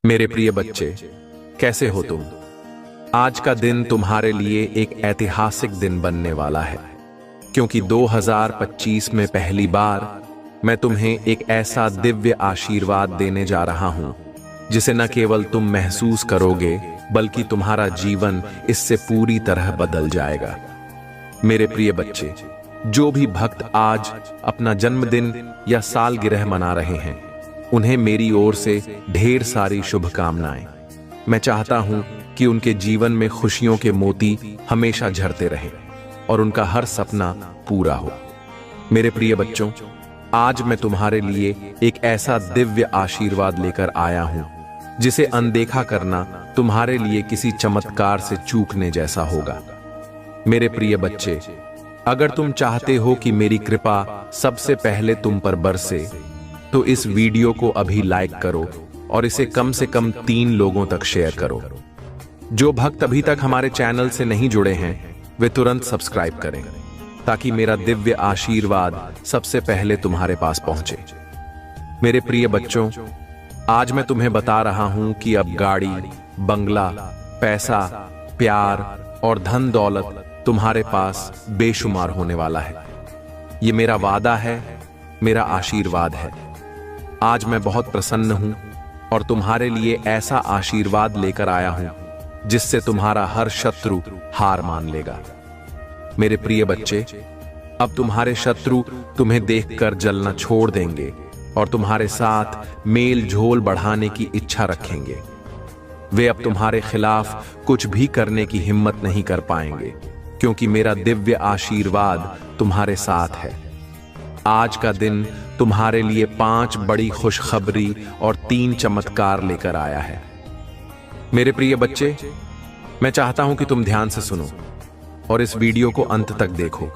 मेरे प्रिय बच्चे, कैसे हो तुम? आज का दिन तुम्हारे लिए एक ऐतिहासिक दिन बनने वाला है, क्योंकि 2025 में पहली बार मैं तुम्हें एक ऐसा दिव्य आशीर्वाद देने जा रहा हूं, जिसे न केवल तुम महसूस करोगे, बल्कि तुम्हारा जीवन इससे पूरी तरह बदल जाएगा। मेरे प्रिय बच्चे, जो भी भक्त आज अपना जन्मदिन या सालगिरह मना रहे हैं, उन्हें मेरी ओर से ढेर सारी शुभकामनाएं। मैं चाहता हूं कि उनके जीवन में खुशियों के मोती हमेशा झरते रहें और उनका हर सपना पूरा हो। मेरे प्रिय बच्चों, आज मैं तुम्हारे लिए एक ऐसा दिव्य आशीर्वाद लेकर आया हूं, जिसे अनदेखा करना तुम्हारे लिए किसी चमत्कार से चूकने जैसा होगा। मेरे प्रिय बच्चे, अगर तुम चाहते हो कि मेरी कृपा सबसे पहले तुम पर बरसे, तो इस वीडियो को अभी लाइक करो और इसे कम से कम 3 लोगों तक शेयर करो। जो भक्त अभी तक हमारे चैनल से नहीं जुड़े हैं, वे तुरंत सब्सक्राइब करें, ताकि मेरा दिव्य आशीर्वाद सबसे पहले तुम्हारे पास पहुंचे। मेरे प्रिय बच्चों, आज मैं तुम्हें बता रहा हूं कि अब गाड़ी, बंगला, पैसा, प्यार और धन दौलत तुम्हारे पास बेशुमार होने वाला है। ये मेरा वादा है, मेरा आशीर्वाद है। आज मैं बहुत प्रसन्न हूं और तुम्हारे लिए ऐसा आशीर्वाद लेकर आया हूं, जिससे तुम्हारा हर शत्रु हार मान लेगा। मेरे प्रिय बच्चे, अब तुम्हारे शत्रु तुम्हें देखकर जलना छोड़ देंगे और तुम्हारे साथ मेल झोल बढ़ाने की इच्छा रखेंगे। वे अब तुम्हारे खिलाफ कुछ भी करने की हिम्मत नहीं कर पाएंगे, क्योंकि मेरा दिव्य आशीर्वाद तुम्हारे साथ है। आज का दिन तुम्हारे लिए 5 बड़ी खुशखबरी और 3 चमत्कार लेकर आया है। मेरे प्रिय बच्चे, मैं चाहता हूं कि तुम ध्यान से सुनो और इस वीडियो को अंत तक देखो।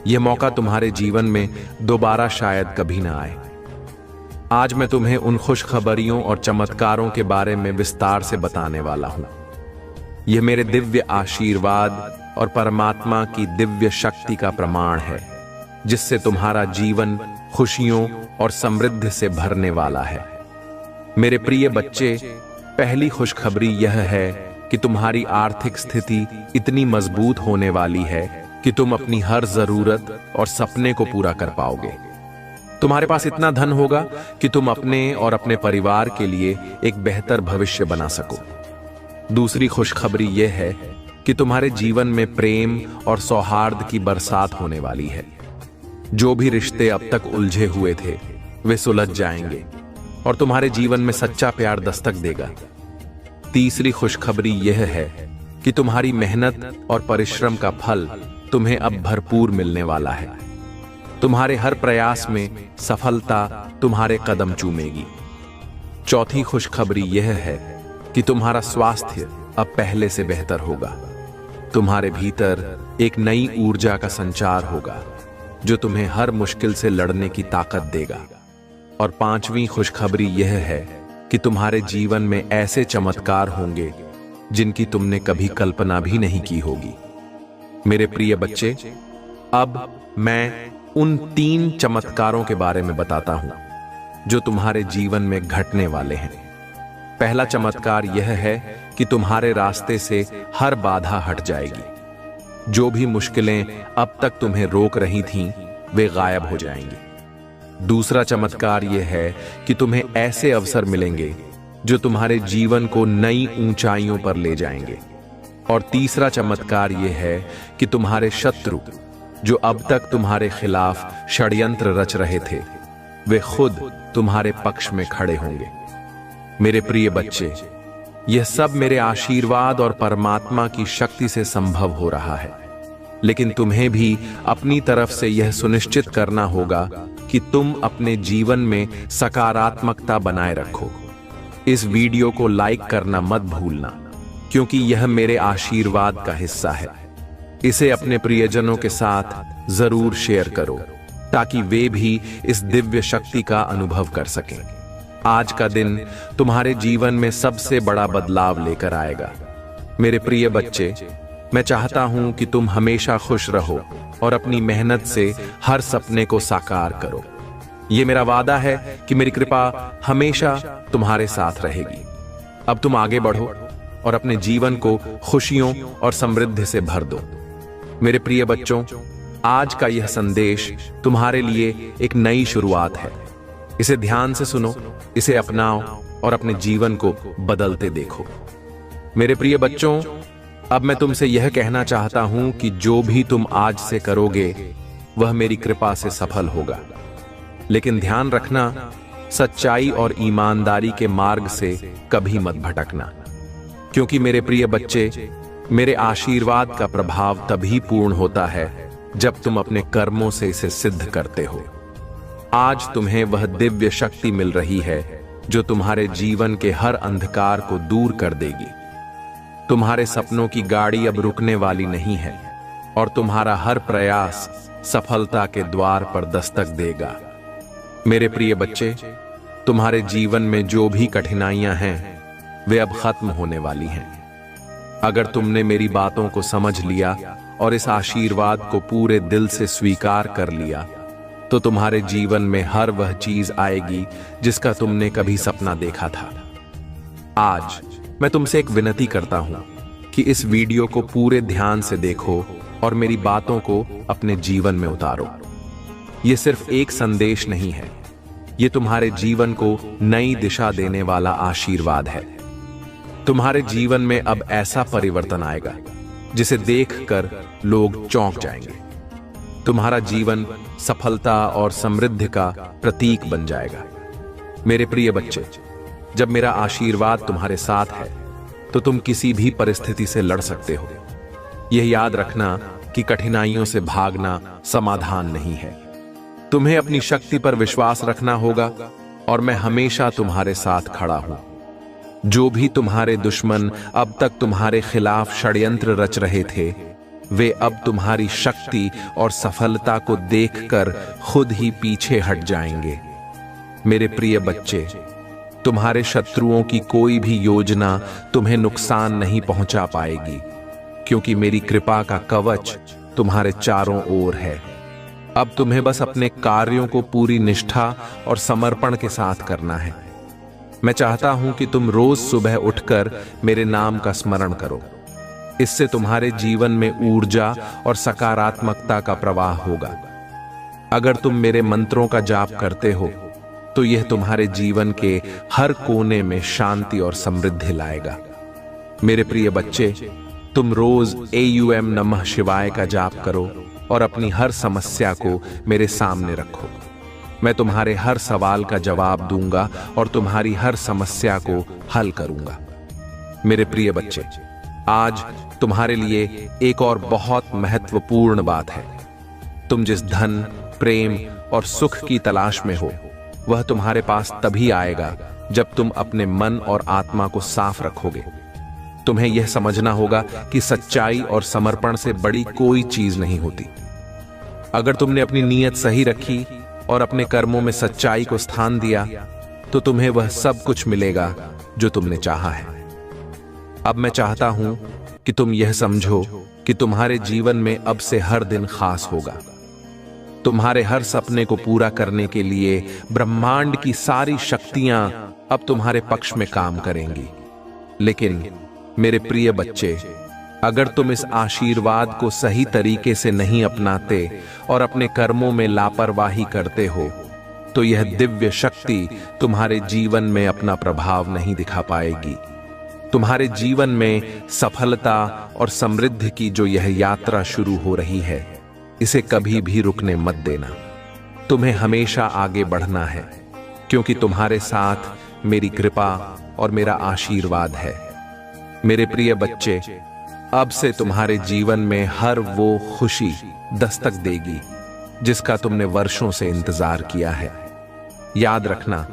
यह मौका तुम्हारे जीवन में दोबारा शायद कभी ना आए। आज मैं तुम्हें उन खुशखबरियों और चमत्कारों के बारे में विस्तार से बताने वाला हूं। यह मेरे दिव्य आशीर्वाद और परमात्मा की दिव्य शक्ति का प्रमाण है, जिससे तुम्हारा जीवन खुशियों और समृद्धि से भरने वाला है। मेरे प्रिय बच्चे, पहली खुशखबरी यह है कि तुम्हारी आर्थिक स्थिति इतनी मजबूत होने वाली है कि तुम अपनी हर जरूरत और सपने को पूरा कर पाओगे। तुम्हारे पास इतना धन होगा कि तुम अपने और अपने परिवार के लिए एक बेहतर भविष्य बना सको। दूसरी खुशखबरी यह है कि तुम्हारे जीवन में प्रेम और सौहार्द की बरसात होने वाली है। जो भी रिश्ते अब तक उलझे हुए थे, वे सुलझ जाएंगे और तुम्हारे जीवन में सच्चा प्यार दस्तक देगा। तीसरी खुशखबरी यह है कि तुम्हारी मेहनत और परिश्रम का फल तुम्हें अब भरपूर मिलने वाला है। तुम्हारे हर प्रयास में सफलता तुम्हारे कदम चूमेगी। चौथी खुशखबरी यह है कि तुम्हारा स्वास्थ्य अब पहले से बेहतर होगा। तुम्हारे भीतर एक नई ऊर्जा का संचार होगा, जो तुम्हें हर मुश्किल से लड़ने की ताकत देगा। और 5वीं खुशखबरी यह है कि तुम्हारे जीवन में ऐसे चमत्कार होंगे जिनकी तुमने कभी कल्पना भी नहीं की होगी। मेरे प्रिय बच्चे, अब मैं उन 3 चमत्कारों के बारे में बताता हूं, जो तुम्हारे जीवन में घटने वाले हैं। पहला चमत्कार यह है कि तुम्हारे रास्ते से हर बाधा हट जाएगी। जो भी मुश्किलें अब तक तुम्हें रोक रही थीं, वे गायब हो जाएंगी। दूसरा चमत्कार यह है कि तुम्हें ऐसे अवसर मिलेंगे जो तुम्हारे जीवन को नई ऊंचाइयों पर ले जाएंगे। और तीसरा चमत्कार यह है कि तुम्हारे शत्रु, जो अब तक तुम्हारे खिलाफ षड्यंत्र रच रहे थे, वे खुद तुम्हारे पक्ष में खड़े होंगे। मेरे प्रिय बच्चे, यह सब मेरे आशीर्वाद और परमात्मा की शक्ति से संभव हो रहा है, लेकिन तुम्हें भी अपनी तरफ से यह सुनिश्चित करना होगा कि तुम अपने जीवन में सकारात्मकता बनाए रखो। इस वीडियो को लाइक करना मत भूलना, क्योंकि यह मेरे आशीर्वाद का हिस्सा है। इसे अपने प्रियजनों के साथ जरूर शेयर करो, ताकि वे भी इस दिव्य शक्ति का अनुभव कर सकें। आज का दिन तुम्हारे जीवन में सबसे बड़ा बदलाव लेकर आएगा। मेरे प्रिय बच्चे, मैं चाहता हूं कि तुम हमेशा खुश रहो और अपनी मेहनत से हर सपने को साकार करो। ये मेरा वादा है कि मेरी कृपा हमेशा तुम्हारे साथ रहेगी। अब तुम आगे बढ़ो और अपने जीवन को खुशियों और समृद्धि से भर दो। मेरे प्रिय बच्चों, आज का यह संदेश तुम्हारे लिए एक नई शुरुआत है। इसे ध्यान से सुनो, इसे अपनाओ और अपने जीवन को बदलते देखो। मेरे प्रिय बच्चों, अब मैं तुमसे यह कहना चाहता हूं कि जो भी तुम आज से करोगे वह मेरी कृपा से सफल होगा। लेकिन ध्यान रखना, सच्चाई और ईमानदारी के मार्ग से कभी मत भटकना, क्योंकि मेरे प्रिय बच्चे, मेरे आशीर्वाद का प्रभाव तभी पूर्ण होता है जब तुम अपने कर्मों से इसे सिद्ध करते हो। आज तुम्हें वह दिव्य शक्ति मिल रही है जो तुम्हारे जीवन के हर अंधकार को दूर कर देगी। तुम्हारे सपनों की गाड़ी अब रुकने वाली नहीं है और तुम्हारा हर प्रयास सफलता के द्वार पर दस्तक देगा। मेरे प्रिय बच्चे, तुम्हारे जीवन में जो भी कठिनाइयां हैं वे अब खत्म होने वाली हैं। अगर तुमने मेरी बातों को समझ लिया और इस आशीर्वाद को पूरे दिल से स्वीकार कर लिया, तो तुम्हारे जीवन में हर वह चीज आएगी जिसका तुमने कभी सपना देखा था। आज मैं तुमसे एक विनती करता हूं कि इस वीडियो को पूरे ध्यान से देखो और मेरी बातों को अपने जीवन में उतारो। यह सिर्फ एक संदेश नहीं है, यह तुम्हारे जीवन को नई दिशा देने वाला आशीर्वाद है। तुम्हारे जीवन में अब ऐसा परिवर्तन आएगा जिसे देखकर लोग चौंक जाएंगे। तुम्हारा जीवन सफलता और समृद्धि का प्रतीक बन जाएगा। मेरे प्रिय बच्चे, जब मेरा आशीर्वाद तुम्हारे साथ है तो तुम किसी भी परिस्थिति से लड़ सकते हो। यह याद रखना कि कठिनाइयों से भागना समाधान नहीं है। तुम्हें अपनी शक्ति पर विश्वास रखना होगा और मैं हमेशा तुम्हारे साथ खड़ा हूं। जो भी तुम्हारे दुश्मन अब तक तुम्हारे खिलाफ षड्यंत्र रच रहे थे, वे अब तुम्हारी शक्ति और सफलता को देखकर खुद ही पीछे हट जाएंगे। मेरे प्रिय बच्चे, तुम्हारे शत्रुओं की कोई भी योजना तुम्हें नुकसान नहीं पहुंचा पाएगी, क्योंकि मेरी कृपा का कवच तुम्हारे चारों ओर है। अब तुम्हें बस अपने कार्यों को पूरी निष्ठा और समर्पण के साथ करना है। मैं चाहता हूं कि तुम रोज सुबह उठकर मेरे नाम का स्मरण करो। इससे तुम्हारे जीवन में ऊर्जा और सकारात्मकता का प्रवाह होगा। अगर तुम मेरे मंत्रों का जाप करते हो तो यह तुम्हारे जीवन के हर कोने में शांति और समृद्धि लाएगा। मेरे प्रिय बच्चे, तुम रोज AUM नमः शिवाय का जाप करो और अपनी हर समस्या को मेरे सामने रखो। मैं तुम्हारे हर सवाल का जवाब दूंगा और तुम्हारी हर समस्या को हल करूंगा। मेरे प्रिय बच्चे, आज तुम्हारे लिए एक और बहुत महत्वपूर्ण बात है। तुम जिस धन, प्रेम और सुख की तलाश में हो, वह तुम्हारे पास तभी आएगा जब तुम अपने मन और आत्मा को साफ रखोगे। तुम्हें यह समझना होगा कि सच्चाई और समर्पण से बड़ी कोई चीज नहीं होती। अगर तुमने अपनी नीयत सही रखी और अपने कर्मों में सच्चाई को स्थान दिया, तो तुम्हें वह सब कुछ मिलेगा जो तुमने चाहा है। अब मैं चाहता हूं कि तुम यह समझो कि तुम्हारे जीवन में अब से हर दिन खास होगा। तुम्हारे हर सपने को पूरा करने के लिए ब्रह्मांड की सारी शक्तियां अब तुम्हारे पक्ष में काम करेंगी। लेकिन मेरे प्रिय बच्चे, अगर तुम इस आशीर्वाद को सही तरीके से नहीं अपनाते और अपने कर्मों में लापरवाही करते हो, तो यह दिव्य शक्ति तुम्हारे जीवन में अपना प्रभाव नहीं दिखा पाएगी। तुम्हारे जीवन में सफलता और समृद्धि की जो यह यात्रा शुरू हो रही है, इसे कभी भी रुकने मत देना। तुम्हें हमेशा आगे बढ़ना है, क्योंकि तुम्हारे साथ मेरी कृपा और मेरा आशीर्वाद है। मेरे प्रिय बच्चे, अब से तुम्हारे जीवन में हर वो खुशी दस्तक देगी जिसका तुमने वर्षों से इंतजार किया है। याद रखना,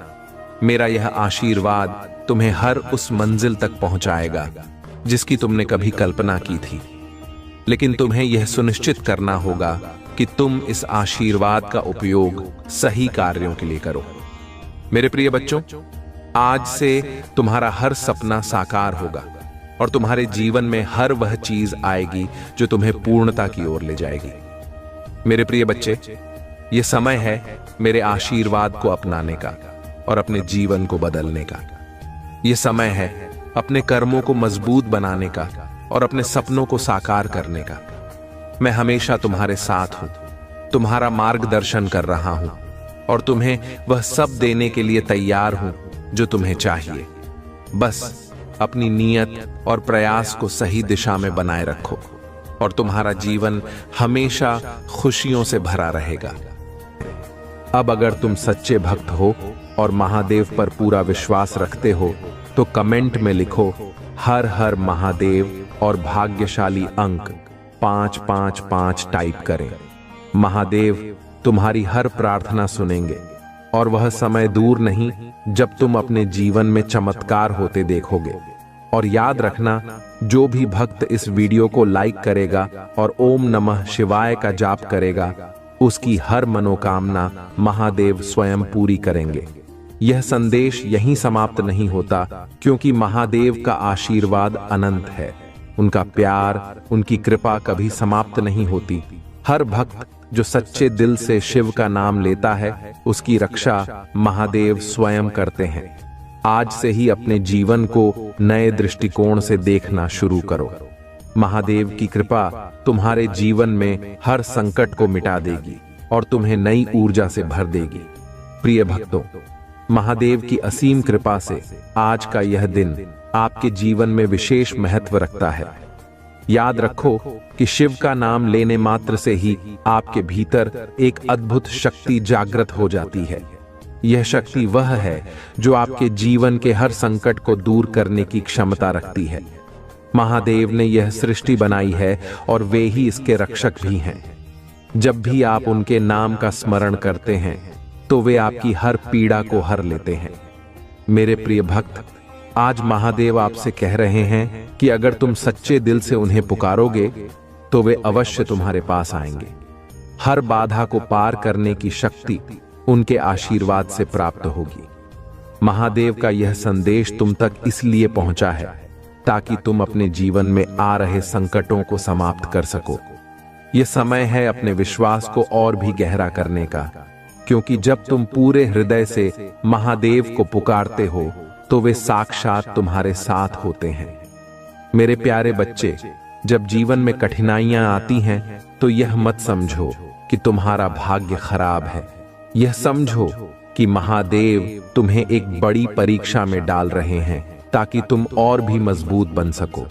मेरा यह आशीर्वाद तुम्हें हर उस मंजिल तक पहुंचाएगा जिसकी तुमने कभी कल्पना की थी। लेकिन तुम्हें यह सुनिश्चित करना होगा कि तुम इस आशीर्वाद का उपयोग सही कार्यों के लिए करो। मेरे प्रिय बच्चों, आज से तुम्हारा हर सपना साकार होगा और तुम्हारे जीवन में हर वह चीज आएगी जो तुम्हें पूर्णता की ओर ले जाएगी। मेरे प्रिय बच्चे, ये समय है मेरे आशीर्वाद को अपनाने का और अपने जीवन को बदलने का। ये समय है अपने कर्मों को मजबूत बनाने का और अपने सपनों को साकार करने का। मैं हमेशा तुम्हारे साथ हूं, तुम्हारा मार्गदर्शन कर रहा हूं और तुम्हें वह सब देने के लिए तैयार हूं जो तुम्हें चाहिए। बस अपनी नीयत और प्रयास को सही दिशा में बनाए रखो और तुम्हारा जीवन हमेशा खुशियों से भरा रहेगा। अब अगर तुम सच्चे भक्त हो और महादेव पर पूरा विश्वास रखते हो तो कमेंट में लिखो हर हर महादेव और भाग्यशाली अंक 555 टाइप करें। महादेव तुम्हारी हर प्रार्थना सुनेंगे और वह समय दूर नहीं जब तुम अपने जीवन में चमत्कार होते देखोगे। और याद रखना, जो भी भक्त इस वीडियो को लाइक करेगा और ओम नमः शिवाय का जाप करेगा, उसकी हर मनोकामना महादेव स्वयं पूरी करेंगे। यह संदेश यहीं समाप्त नहीं होता, क्योंकि महादेव का आशीर्वाद अनंत है। उनका प्यार, उनकी कृपा कभी समाप्त नहीं होती। हर भक्त जो सच्चे दिल से शिव का नाम लेता है, उसकी रक्षा महादेव स्वयं करते हैं। आज से ही अपने जीवन को नए दृष्टिकोण से देखना शुरू करो। महादेव की कृपा तुम्हारे जीवन में हर संकट को मिटा देगी और तुम्हें नई ऊर्जा से भर देगी। प्रिय भक्तों, महादेव की असीम कृपा से आज का यह दिन आपके जीवन में विशेष महत्व रखता है। याद रखो कि शिव का नाम लेने मात्र से ही आपके भीतर एक अद्भुत शक्ति जागृत हो जाती है। यह शक्ति वह है जो आपके जीवन के हर संकट को दूर करने की क्षमता रखती है। महादेव ने यह सृष्टि बनाई है और वे ही इसके रक्षक भी हैं। जब भी आप उनके नाम का स्मरण करते हैं तो वे आपकी हर पीड़ा को हर लेते हैं। मेरे प्रिय भक्त, आज महादेव आपसे कह रहे हैं कि अगर तुम सच्चे दिल से उन्हें पुकारोगे तो वे अवश्य तुम्हारे पास आएंगे। हर बाधा को पार करने की शक्ति उनके आशीर्वाद से प्राप्त होगी। महादेव का यह संदेश तुम तक इसलिए पहुंचा है ताकि तुम अपने जीवन में आ रहे संकटों को समाप्त कर सको। यह समय है अपने विश्वास को और भी गहरा करने का, क्योंकि जब तुम पूरे हृदय से महादेव को पुकारते हो तो वे साक्षात तुम्हारे साथ होते हैं। मेरे प्यारे बच्चे, जब जीवन में कठिनाइयां आती हैं तो यह मत समझो कि तुम्हारा भाग्य खराब है। यह समझो कि महादेव तुम्हें एक बड़ी परीक्षा में डाल रहे हैं ताकि तुम और भी मजबूत बन सको।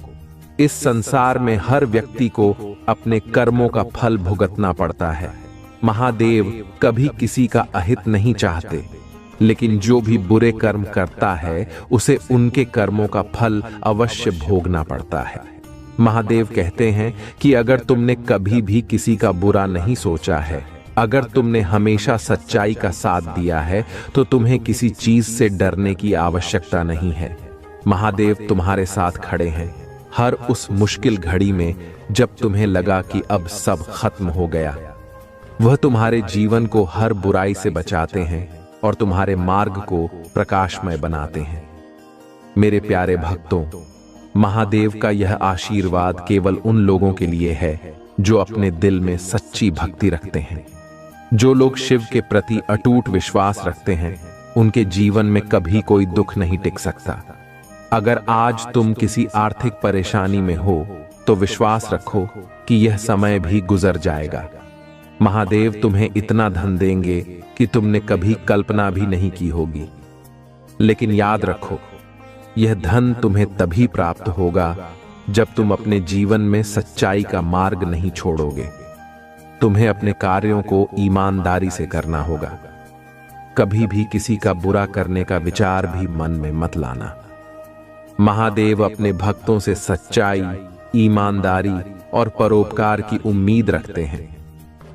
इस संसार में हर व्यक्ति को अपने कर्मों का फल भुगतना पड़ता है। महादेव कभी किसी का अहित नहीं चाहते, लेकिन जो भी बुरे कर्म करता है उसे उनके कर्मों का फल अवश्य भोगना पड़ता है। महादेव कहते हैं कि अगर तुमने कभी भी किसी का बुरा नहीं सोचा है, अगर तुमने हमेशा सच्चाई का साथ दिया है, तो तुम्हें किसी चीज से डरने की आवश्यकता नहीं है। महादेव तुम्हारे साथ खड़े हैं हर उस मुश्किल घड़ी में जब तुम्हें लगा कि अब सब खत्म हो गया। वह तुम्हारे जीवन को हर बुराई से बचाते हैं और तुम्हारे मार्ग को प्रकाशमय बनाते हैं। मेरे प्यारे भक्तों, महादेव का यह आशीर्वाद केवल उन लोगों के लिए है जो अपने दिल में सच्ची भक्ति रखते हैं। जो लोग शिव के प्रति अटूट विश्वास रखते हैं, उनके जीवन में कभी कोई दुख नहीं टिक सकता। अगर आज तुम किसी आर्थिक परेशानी में हो तो विश्वास रखो कि यह समय भी गुजर जाएगा। महादेव तुम्हें इतना धन देंगे कि तुमने कभी कल्पना भी नहीं की होगी। लेकिन याद रखो, यह धन तुम्हें तभी प्राप्त होगा जब तुम अपने जीवन में सच्चाई का मार्ग नहीं छोड़ोगे। तुम्हें अपने कार्यों को ईमानदारी से करना होगा। कभी भी किसी का बुरा करने का विचार भी मन में मत लाना। महादेव अपने भक्तों से सच्चाई, ईमानदारी और परोपकार की उम्मीद रखते हैं।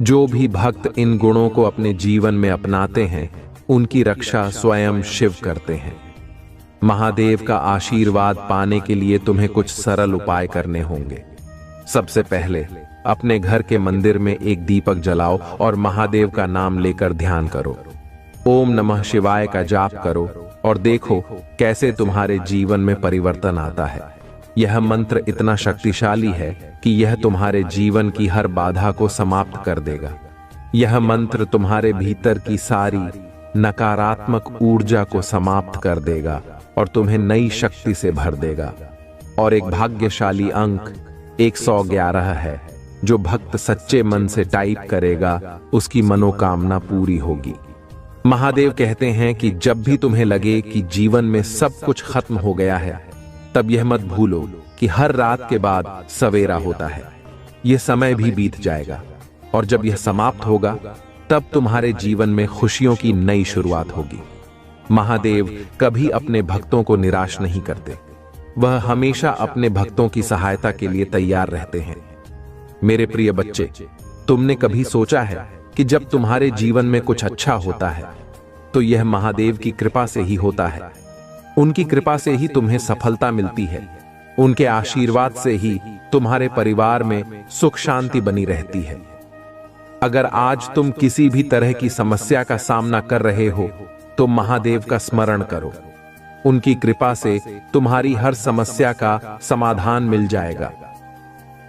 जो भी भक्त इन गुणों को अपने जीवन में अपनाते हैं, उनकी रक्षा स्वयं शिव करते हैं। महादेव का आशीर्वाद पाने के लिए तुम्हें कुछ सरल उपाय करने होंगे। सबसे पहले अपने घर के मंदिर में एक दीपक जलाओ और महादेव का नाम लेकर ध्यान करो। ओम नमः शिवाय का जाप करो और देखो कैसे तुम्हारे जीवन में परिवर्तन आता है। यह मंत्र इतना शक्तिशाली है कि यह तुम्हारे जीवन की हर बाधा को समाप्त कर देगा। यह मंत्र तुम्हारे भीतर की सारी नकारात्मक ऊर्जा को समाप्त कर देगा और तुम्हें नई शक्ति से भर देगा। और एक भाग्यशाली अंक 111 है। जो भक्त सच्चे मन से टाइप करेगा उसकी मनोकामना पूरी होगी। महादेव कहते हैं कि जब भी तुम्हें लगे कि जीवन में सब कुछ खत्म हो गया है, तब यह मत भूलो कि हर रात के बाद सवेरा होता है। यह समय भी बीत जाएगा और जब यह समाप्त होगा तब तुम्हारे जीवन में खुशियों की नई शुरुआत होगी। महादेव कभी अपने भक्तों को निराश नहीं करते। वह हमेशा अपने भक्तों की सहायता के लिए तैयार रहते हैं। मेरे प्रिय बच्चे, तुमने कभी सोचा है कि जब तुम्हारे जीवन में कुछ अच्छा होता है तो यह महादेव की कृपा से ही होता है। उनकी कृपा से ही तुम्हें सफलता मिलती है। उनके आशीर्वाद से ही तुम्हारे परिवार में सुख शांति बनी रहती है। अगर आज तुम किसी भी तरह की समस्या का सामना कर रहे हो तो महादेव का स्मरण करो। उनकी कृपा से तुम्हारी हर समस्या का समाधान मिल जाएगा।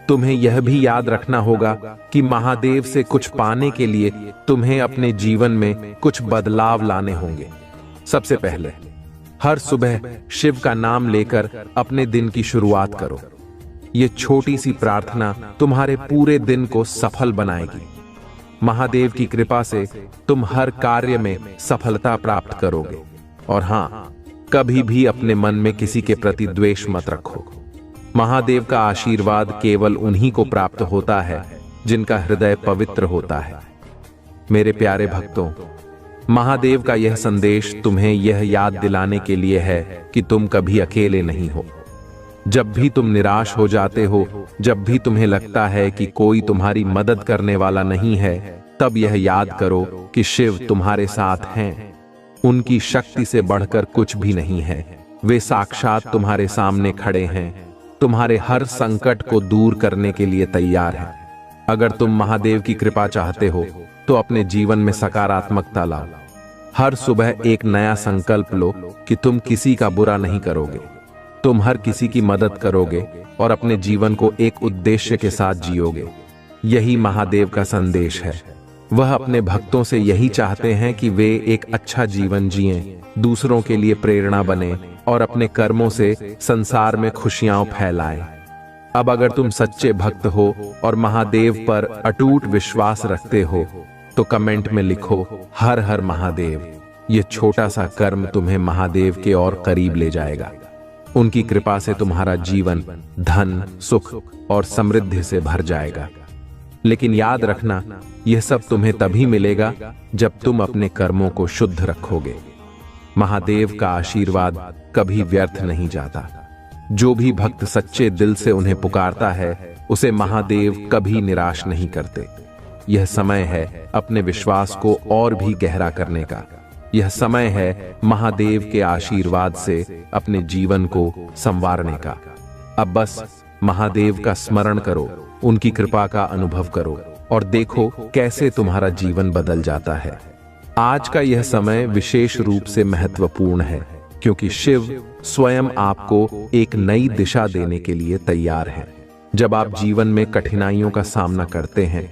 तुम्हें यह भी याद रखना होगा कि महादेव से कुछ पाने के लिए तुम्हें अपने जीवन में कुछ बदलाव लाने होंगे। सबसे पहले हर सुबह शिव का नाम लेकर अपने दिन की शुरुआत करो। यह छोटी सी प्रार्थना तुम्हारे पूरे दिन को सफल बनाएगी। महादेव की कृपा से तुम हर कार्य में सफलता प्राप्त करोगे। और हां, कभी भी अपने मन में किसी के प्रति द्वेष मत रखो। महादेव का आशीर्वाद केवल उन्हीं को प्राप्त होता है जिनका हृदय पवित्र होता है। मेरे प्यारे भक्तों, महादेव का यह संदेश तुम्हें यह याद दिलाने के लिए है कि तुम कभी अकेले नहीं हो। जब भी तुम निराश हो जाते हो, जब भी तुम्हें लगता है कि कोई तुम्हारी मदद करने वाला नहीं है, तब यह याद करो कि शिव तुम्हारे साथ हैं। उनकी शक्ति से बढ़कर कुछ भी नहीं है। वे साक्षात तुम्हारे सामने खड़े हैं, तुम्हारे हर संकट को दूर करने के लिए तैयार हैं। अगर तुम महादेव की कृपा चाहते हो तो अपने जीवन में सकारात्मकता लाओ। हर सुबह एक नया संकल्प लो कि तुम किसी का बुरा नहीं करोगे। तुम हर किसी की मदद करोगे और अपने जीवन को एक उद्देश्य के साथ जियोगे। यही महादेव का संदेश है। वह अपने भक्तों से यही चाहते हैं कि वे एक अच्छा जीवन जिएं, दूसरों के लिए प्रेरणा बने और अपने कर्मों से संसार में खुशियां फैलाएं। अब अगर तुम सच्चे भक्त हो और महादेव पर अटूट विश्वास रखते हो तो कमेंट में लिखो हर हर महादेव। ये छोटा सा कर्म तुम्हें महादेव के और करीब ले जाएगा। उनकी कृपा से तुम्हारा जीवन धन, सुख और समृद्धि से भर जाएगा। लेकिन याद रखना, यह सब तुम्हें तभी मिलेगा जब तुम अपने कर्मों को शुद्ध रखोगे। महादेव का आशीर्वाद कभी व्यर्थ नहीं जाता। जो भी भक्त सच्चे दिल से उन्हें पुकारता है, उसे महादेव कभी निराश नहीं करते। यह समय है अपने विश्वास को और भी गहरा करने का। यह समय है महादेव के आशीर्वाद से अपने जीवन को संवारने का। अब बस महादेव का स्मरण करो, उनकी कृपा का अनुभव करो और देखो कैसे तुम्हारा जीवन बदल जाता है। आज का यह समय विशेष रूप से महत्वपूर्ण है क्योंकि शिव स्वयं आपको एक नई दिशा देने के लिए तैयार है। जब आप जीवन में कठिनाइयों का सामना करते हैं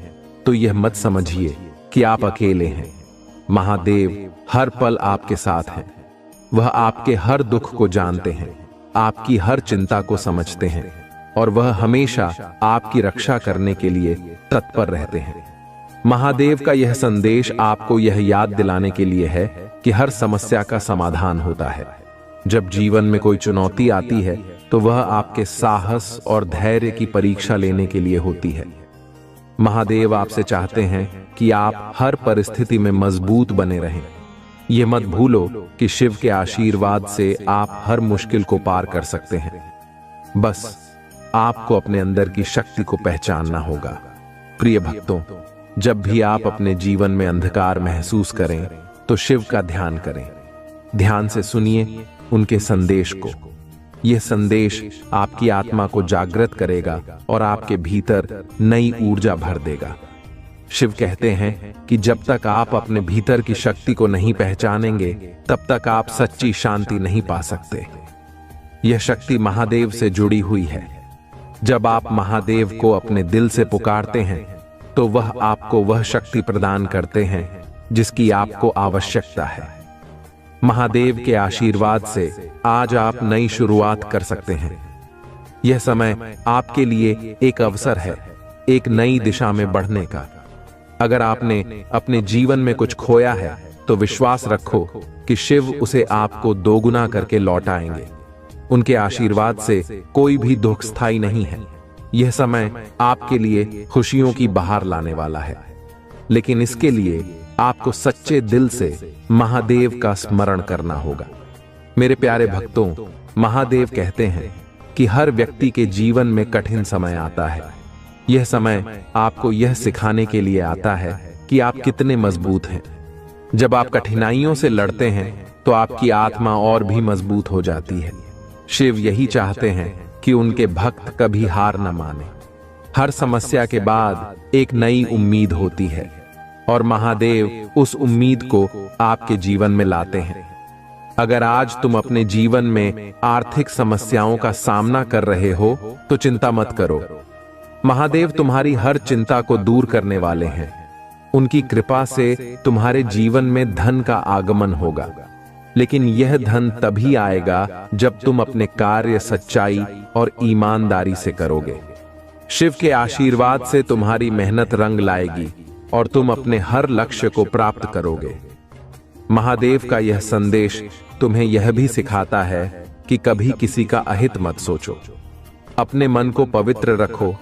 तो यह मत समझिए कि आप अकेले हैं। महादेव हर पल आपके साथ हैं। वह आपके हर दुख को जानते हैं, आपकी हर चिंता को समझते हैं और वह हमेशा आपकी रक्षा करने के लिए तत्पर रहते हैं। महादेव का यह संदेश आपको यह याद दिलाने के लिए है कि हर समस्या का समाधान होता है। जब जीवन में कोई चुनौती आती है तो वह आपके साहस और धैर्य की परीक्षा लेने के लिए होती है। महादेव आपसे चाहते हैं कि आप हर परिस्थिति में मजबूत बने रहें। यह मत भूलो कि शिव के आशीर्वाद से आप हर मुश्किल को पार कर सकते हैं। बस आपको अपने अंदर की शक्ति को पहचानना होगा। प्रिय भक्तों, जब भी आप अपने जीवन में अंधकार महसूस करें तो शिव का ध्यान करें। ध्यान से सुनिए उनके संदेश को। यह संदेश आपकी आत्मा को जागृत करेगा और आपके भीतर नई ऊर्जा भर देगा। शिव कहते हैं कि जब तक आप अपने भीतर की शक्ति को नहीं पहचानेंगे तब तक आप सच्ची शांति नहीं पा सकते। यह शक्ति महादेव से जुड़ी हुई है। जब आप महादेव को अपने दिल से पुकारते हैं तो वह आपको वह शक्ति प्रदान करते हैं जिसकी आपको आवश्यकता है। महादेव के आशीर्वाद से आज आप नई शुरुआत कर सकते हैं। यह समय आपके लिए एक अवसर है एक नई दिशा में बढ़ने का। अगर आपने अपने जीवन में कुछ खोया है तो विश्वास रखो कि शिव उसे आपको दोगुना करके लौटाएंगे। उनके आशीर्वाद से कोई भी दुख स्थायी नहीं है। यह समय आपके लिए खुशियों की बहार लाने वाला है, लेकिन इसके लिए आपको सच्चे दिल से महादेव का स्मरण करना होगा। मेरे प्यारे भक्तों, महादेव कहते हैं कि हर व्यक्ति के जीवन में कठिन समय आता है। यह समय आपको यह सिखाने के लिए आता है कि आप कितने मजबूत हैं। जब आप कठिनाइयों से लड़ते हैं तो आपकी आत्मा और भी मजबूत हो जाती है। शिव यही चाहते हैं कि उनके भक्त कभी हार न माने। हर समस्या के बाद एक नई उम्मीद होती है और महादेव उस उम्मीद को आपके जीवन में लाते हैं। अगर आज तुम अपने जीवन में आर्थिक समस्याओं का सामना कर रहे हो तो चिंता मत करो। महादेव तुम्हारी हर चिंता को दूर करने वाले हैं। उनकी कृपा से तुम्हारे जीवन में धन का आगमन होगा, लेकिन यह धन तभी आएगा जब तुम अपने कार्य सच्चाई और ईमानदारी से करोगे। शिव के आशीर्वाद से तुम्हारी मेहनत रंग लाएगी और तुम अपने हर लक्ष्य को प्राप्त करोगे। महादेव का यह संदेश तुम्हें यह भी सिखाता है कि कभी किसी का अहित मत सोचो। अपने मन को पवित्र रखो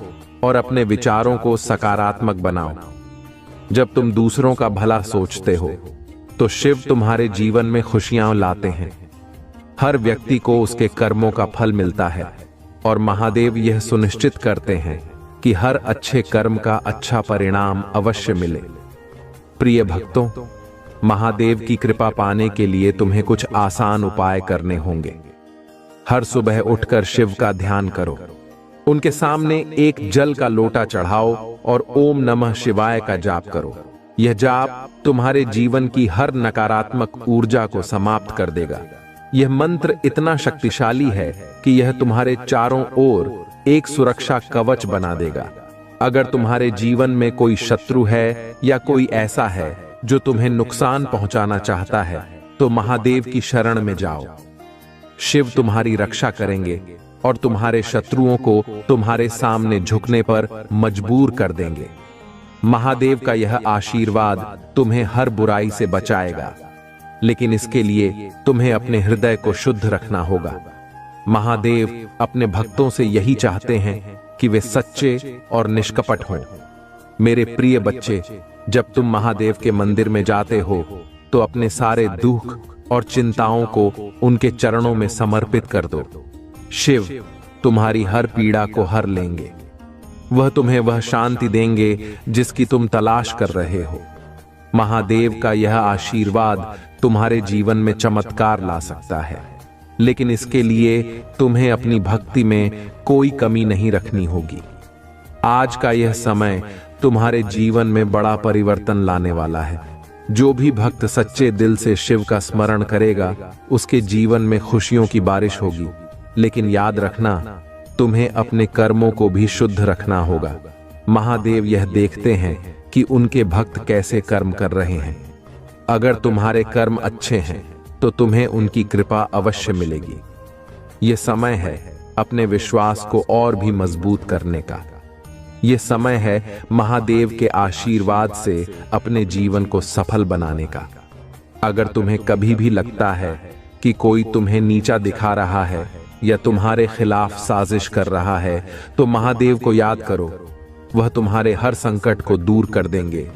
और अपने विचारों को सकारात्मक बनाओ। जब तुम दूसरों का भला सोचते हो तो शिव तुम्हारे जीवन में खुशियां लाते हैं। हर व्यक्ति को उसके कर्मों का फल मिलता है और महादेव यह सुनिश्चित करते हैं कि हर अच्छे कर्म का अच्छा परिणाम अवश्य मिले। प्रिय भक्तों, महादेव की कृपा पाने के लिए तुम्हें कुछ आसान उपाय करने होंगे। हर सुबह उठकर शिव का ध्यान करो। उनके सामने एक जल का लोटा चढ़ाओ और ओम नमः शिवाय का जाप करो। यह जाप तुम्हारे जीवन की हर नकारात्मक ऊर्जा को समाप्त कर देगा। यह मंत्र इतना शक्तिशाली है कि यह तुम्हारे चारों ओर एक सुरक्षा कवच बना देगा। अगर तुम्हारे जीवन में कोई शत्रु है या कोई ऐसा है जो तुम्हें नुकसान पहुंचाना चाहता है तो महादेव की शरण में जाओ। शिव तुम्हारी रक्षा करेंगे और तुम्हारे शत्रुओं को तुम्हारे सामने झुकने पर मजबूर कर देंगे। महादेव का यह आशीर्वाद तुम्हें हर बुराई से बचाएगा, लेकिन इसके लिए तुम्हें अपने हृदय को शुद्ध रखना होगा। महादेव अपने भक्तों से यही चाहते हैं कि वे सच्चे और निष्कपट हों। मेरे प्रिय बच्चे, जब तुम महादेव के मंदिर में जाते हो तो अपने सारे दुख और चिंताओं को उनके चरणों में समर्पित कर दो। शिव तुम्हारी हर पीड़ा को हर लेंगे। वह तुम्हें वह शांति देंगे जिसकी तुम तलाश कर रहे हो। महादेव का यह आशीर्वाद तुम्हारे जीवन में चमत्कार ला सकता है, लेकिन इसके लिए तुम्हें अपनी भक्ति में कोई कमी नहीं रखनी होगी। आज का यह समय तुम्हारे जीवन में बड़ा परिवर्तन लाने वाला है। जो भी भक्त सच्चे दिल से शिव का स्मरण करेगा उसके जीवन में खुशियों की बारिश होगी। लेकिन याद रखना, तुम्हें अपने कर्मों को भी शुद्ध रखना होगा। महादेव यह देखते हैं कि उनके भक्त कैसे कर्म कर रहे हैं। अगर तुम्हारे कर्म अच्छे हैं तो तुम्हें उनकी कृपा अवश्य मिलेगी। यह समय है अपने विश्वास को और भी मजबूत करने का। यह समय है महादेव के आशीर्वाद से अपने जीवन को सफल बनाने का। अगर तुम्हें कभी भी लगता है कि कोई तुम्हें नीचा दिखा रहा है या तुम्हारे खिलाफ साजिश कर रहा है तो महादेव को याद करो। वह तुम्हारे हर संकट को दूर कर देंगे।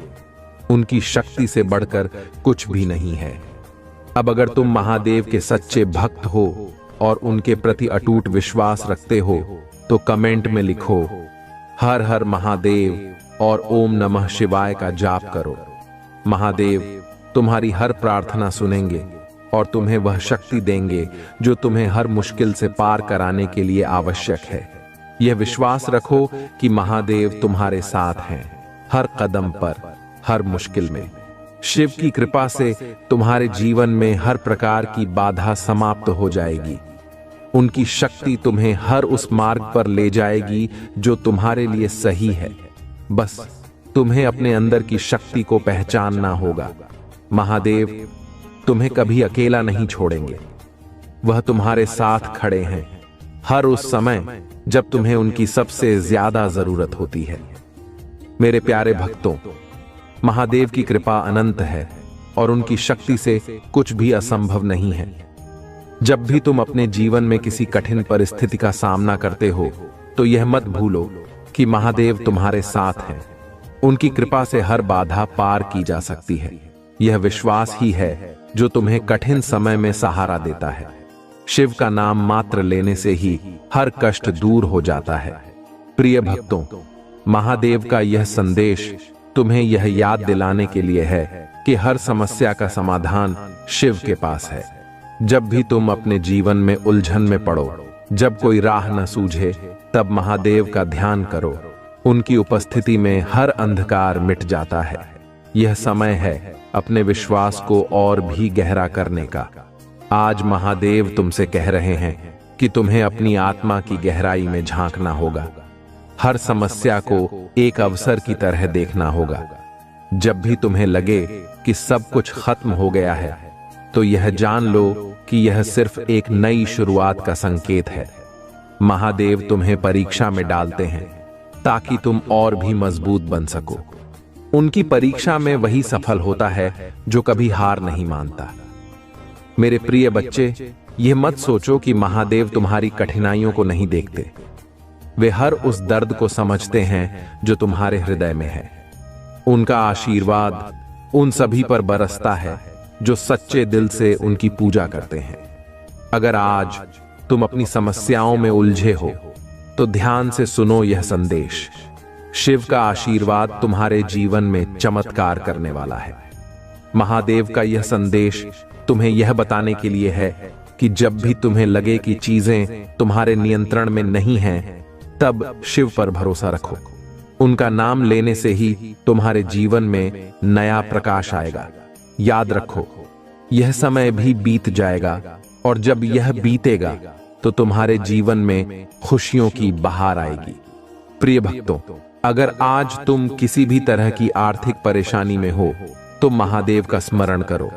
उनकी शक्ति से बढ़कर कुछ भी नहीं है। अब अगर तुम महादेव के सच्चे भक्त हो और उनके प्रति अटूट विश्वास रखते हो तो कमेंट में लिखो हर हर महादेव और ओम नमः शिवाय का जाप करो। महादेव तुम्हारी हर प्रार्थना सुनेंगे और तुम्हें वह शक्ति देंगे जो तुम्हें हर मुश्किल से पार कराने के लिए आवश्यक है। यह विश्वास रखो कि महादेव तुम्हारे साथ हैं, हर कदम पर, हर मुश्किल में। शिव की कृपा से तुम्हारे जीवन में हर प्रकार की बाधा समाप्त हो जाएगी। उनकी शक्ति तुम्हें हर उस मार्ग पर ले जाएगी जो तुम्हारे लिए सही है। बस तुम्हें अपने अंदर की शक्ति को पहचानना होगा। महादेव तुम्हें कभी अकेला नहीं छोड़ेंगे। वह तुम्हारे साथ खड़े हैं हर उस समय जब तुम्हें उनकी सबसे ज्यादा जरूरत होती है। मेरे प्यारे भक्तों, महादेव की कृपा अनंत है और उनकी शक्ति से कुछ भी असंभव नहीं है। जब भी तुम अपने जीवन में किसी कठिन परिस्थिति का सामना करते हो तो यह मत भूलो कि महादेव तुम्हारे साथ हैं। उनकी कृपा से हर बाधा पार की जा सकती है। यह विश्वास ही है जो तुम्हें कठिन समय में सहारा देता है। शिव का नाम मात्र लेने से ही हर कष्ट दूर हो जाता है। प्रिय भक्तों, महादेव का यह संदेश तुम्हें यह याद दिलाने के लिए है कि हर समस्या का समाधान शिव के पास है। जब भी तुम अपने जीवन में उलझन में पड़ो, जब कोई राह न सूझे, तब महादेव का ध्यान करो। उनकी उपस्थिति में हर अंधकार मिट जाता है। यह समय है अपने विश्वास को और भी गहरा करने का। आज महादेव तुमसे कह रहे हैं कि तुम्हें अपनी आत्मा की गहराई में झांकना होगा। हर समस्या को एक अवसर की तरह देखना होगा। जब भी तुम्हें लगे कि सब कुछ खत्म हो गया है, तो यह जान लो कि यह सिर्फ एक नई शुरुआत का संकेत है। महादेव तुम्हें परीक्षा में डालते हैं ताकि तुम और भी मजबूत बन सको। उनकी परीक्षा में वही सफल होता है जो कभी हार नहीं मानता। मेरे प्रिय बच्चे, यह मत सोचो कि महादेव तुम्हारी कठिनाइयों को नहीं देखते। वे हर उस दर्द को समझते हैं जो तुम्हारे हृदय में है। उनका आशीर्वाद उन सभी पर बरसता है जो सच्चे दिल से उनकी पूजा करते हैं। अगर आज तुम अपनी समस्याओं में उलझे हो तो ध्यान से सुनो यह संदेश। शिव का आशीर्वाद तुम्हारे जीवन में चमत्कार करने वाला है। महादेव का यह संदेश तुम्हें यह बताने के लिए है कि जब भी तुम्हें लगे कि चीजें तुम्हारे नियंत्रण में नहीं हैं, तब शिव पर भरोसा रखो। उनका नाम लेने से ही तुम्हारे जीवन में नया प्रकाश आएगा। याद रखो, यह समय भी बीत जाएगा और जब यह बीतेगा तो तुम्हारे जीवन में खुशियों की बहार आएगी। प्रिय भक्तों, अगर आज तुम किसी भी तरह की आर्थिक परेशानी में हो तो महादेव का स्मरण करो।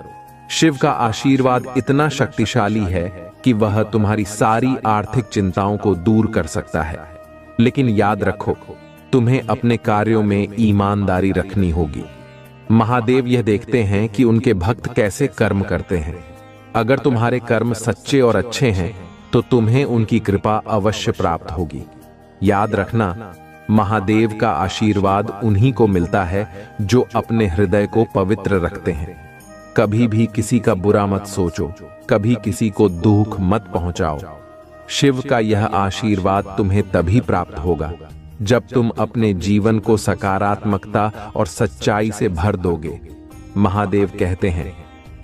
शिव का आशीर्वाद इतना शक्तिशाली है कि वह तुम्हारी सारी आर्थिक चिंताओं को दूर कर सकता है। लेकिन याद रखो, तुम्हें अपने कार्यों में ईमानदारी रखनी होगी। महादेव यह देखते हैं कि उनके भक्त कैसे कर्म करते हैं। अगर तुम्हारे कर्म सच्चे और अच्छे हैं तो तुम्हें उनकी कृपा अवश्य प्राप्त होगी। याद रखना, महादेव का आशीर्वाद उन्हीं को मिलता है जो अपने हृदय को पवित्र रखते हैं। कभी भी किसी का बुरा मत सोचो, कभी किसी को दुख मत पहुंचाओ। शिव का यह आशीर्वाद तुम्हें तभी प्राप्त होगा जब तुम अपने जीवन को सकारात्मकता और सच्चाई से भर दोगे। महादेव कहते हैं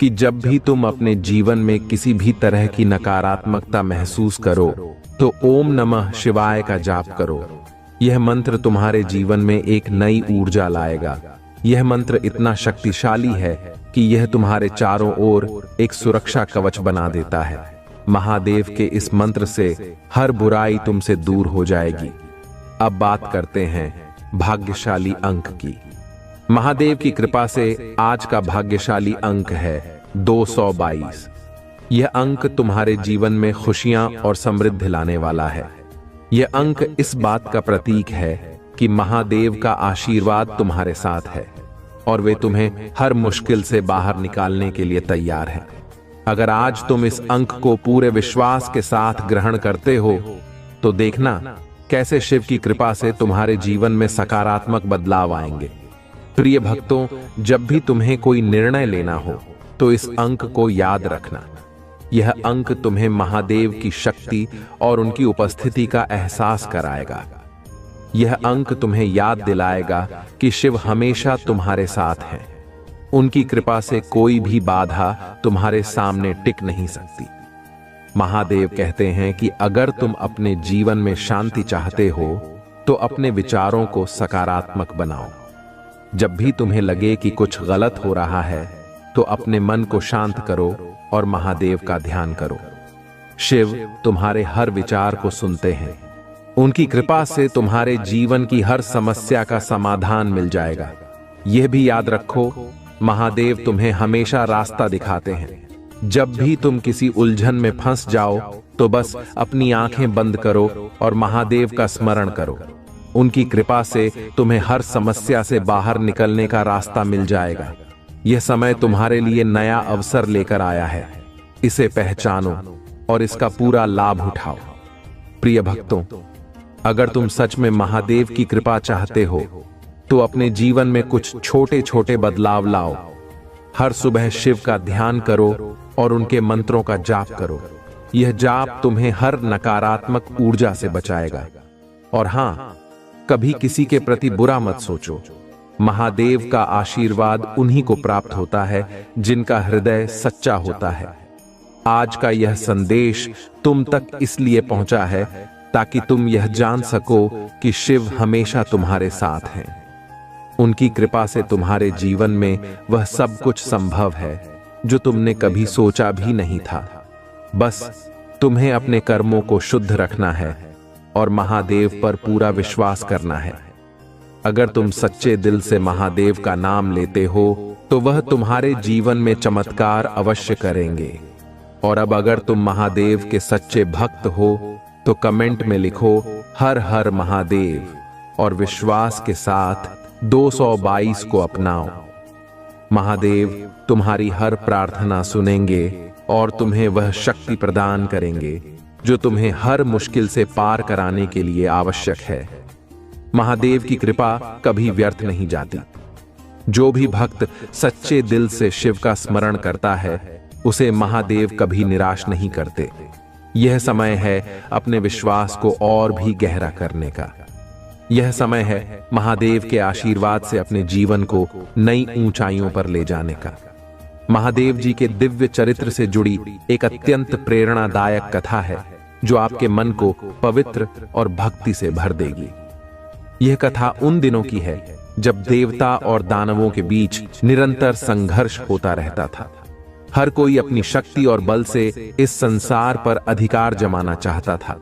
कि जब भी तुम अपने जीवन में किसी भी तरह की नकारात्मकता महसूस करो तो ओम नमः शिवाय का जाप करो। यह मंत्र तुम्हारे जीवन में एक नई ऊर्जा लाएगा। यह मंत्र इतना शक्तिशाली है कि यह तुम्हारे चारों ओर एक सुरक्षा कवच बना देता है। महादेव के इस मंत्र से हर बुराई तुमसे दूर हो जाएगी। अब बात करते हैं भाग्यशाली अंक की। महादेव की कृपा से आज का भाग्यशाली अंक है 222। यह अंक तुम्हारे जीवन में खुशियां और समृद्धि लाने वाला है। यह अंक इस बात का प्रतीक है कि महादेव का आशीर्वाद तुम्हारे साथ है और वे तुम्हें हर मुश्किल से बाहर निकालने के लिए तैयार हैं। अगर आज तुम इस अंक को पूरे विश्वास के साथ ग्रहण करते हो तो देखना कैसे शिव की कृपा से तुम्हारे जीवन में सकारात्मक बदलाव आएंगे। प्रिय भक्तों, जब भी तुम्हें कोई निर्णय लेना हो तो इस अंक को याद रखना। यह अंक तुम्हें महादेव की शक्ति और उनकी उपस्थिति का एहसास कराएगा। यह अंक तुम्हें याद दिलाएगा कि शिव हमेशा तुम्हारे साथ हैं। उनकी कृपा से कोई भी बाधा तुम्हारे सामने टिक नहीं सकती। महादेव कहते हैं कि अगर तुम अपने जीवन में शांति चाहते हो तो अपने विचारों को सकारात्मक बनाओ। जब भी तुम्हें लगे कि कुछ गलत हो रहा है तो अपने मन को शांत करो और महादेव का ध्यान करो। शिव तुम्हारे हर विचार को सुनते हैं। उनकी कृपा से तुम्हारे जीवन की हर समस्या का समाधान मिल जाएगा। यह भी याद रखो, महादेव तुम्हें हमेशा रास्ता दिखाते हैं। जब भी तुम किसी उलझन में फंस जाओ तो बस अपनी आंखें बंद करो और महादेव का स्मरण करो। उनकी कृपा से तुम्हें हर समस्या से बाहर निकलने का रास्ता मिल जाएगा। यह समय तुम्हारे लिए नया अवसर लेकर आया है। इसे पहचानो और इसका पूरा लाभ उठाओ। प्रिय भक्तों, अगर तुम सच में महादेव की कृपा चाहते हो तो अपने जीवन में कुछ छोटे छोटे बदलाव लाओ। हर सुबह शिव का ध्यान करो और उनके मंत्रों का जाप करो। यह जाप तुम्हें हर नकारात्मक ऊर्जा से बचाएगा। और हां, कभी किसी के प्रति बुरा मत सोचो। महादेव का आशीर्वाद उन्हीं को प्राप्त होता है जिनका हृदय सच्चा होता है। आज का यह संदेश तुम तक इसलिए पहुंचा है ताकि तुम यह जान सको कि शिव हमेशा तुम्हारे साथ हैं। उनकी कृपा से तुम्हारे जीवन में वह सब कुछ संभव है जो तुमने कभी सोचा भी नहीं था। बस तुम्हें अपने कर्मों को शुद्ध रखना है और महादेव पर पूरा विश्वास करना है। अगर तुम सच्चे दिल से महादेव का नाम लेते हो तो वह तुम्हारे जीवन में चमत्कार अवश्य करेंगे। और अब अगर तुम महादेव के सच्चे भक्त हो तो कमेंट में लिखो हर हर महादेव और विश्वास के साथ 222 को अपनाओ। महादेव तुम्हारी हर प्रार्थना सुनेंगे और तुम्हें वह शक्ति प्रदान करेंगे जो तुम्हें हर मुश्किल से पार कराने के लिए आवश्यक है। महादेव की कृपा कभी व्यर्थ नहीं जाती। जो भी भक्त सच्चे दिल से शिव का स्मरण करता है उसे महादेव कभी निराश नहीं करते। यह समय है अपने विश्वास को और भी गहरा करने का। यह समय है महादेव के आशीर्वाद से अपने जीवन को नई ऊंचाइयों पर ले जाने का। महादेव जी के दिव्य चरित्र से जुड़ी एक अत्यंत प्रेरणादायक कथा है जो आपके मन को पवित्र और भक्ति से भर देगी। यह कथा उन दिनों की है जब देवता और दानवों के बीच निरंतर संघर्ष होता रहता था। हर कोई अपनी शक्ति और बल से इस संसार पर अधिकार जमाना चाहता था,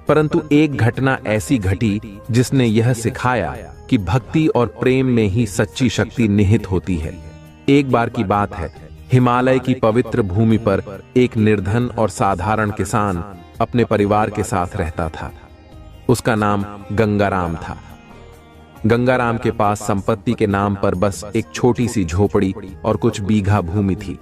परंतु एक घटना ऐसी घटी जिसने यह सिखाया कि भक्ति और प्रेम में ही सच्ची शक्ति निहित होती है। एक बार की बात है, हिमालय की पवित्र भूमि पर एक निर्धन और साधारण किसान अपने परिवार के साथ रहता था। उसका नाम गंगाराम था। गंगाराम के पास संपत्ति के नाम पर बस एक छोटी सी झोपड़ी और कुछ बीघा भूमि थी,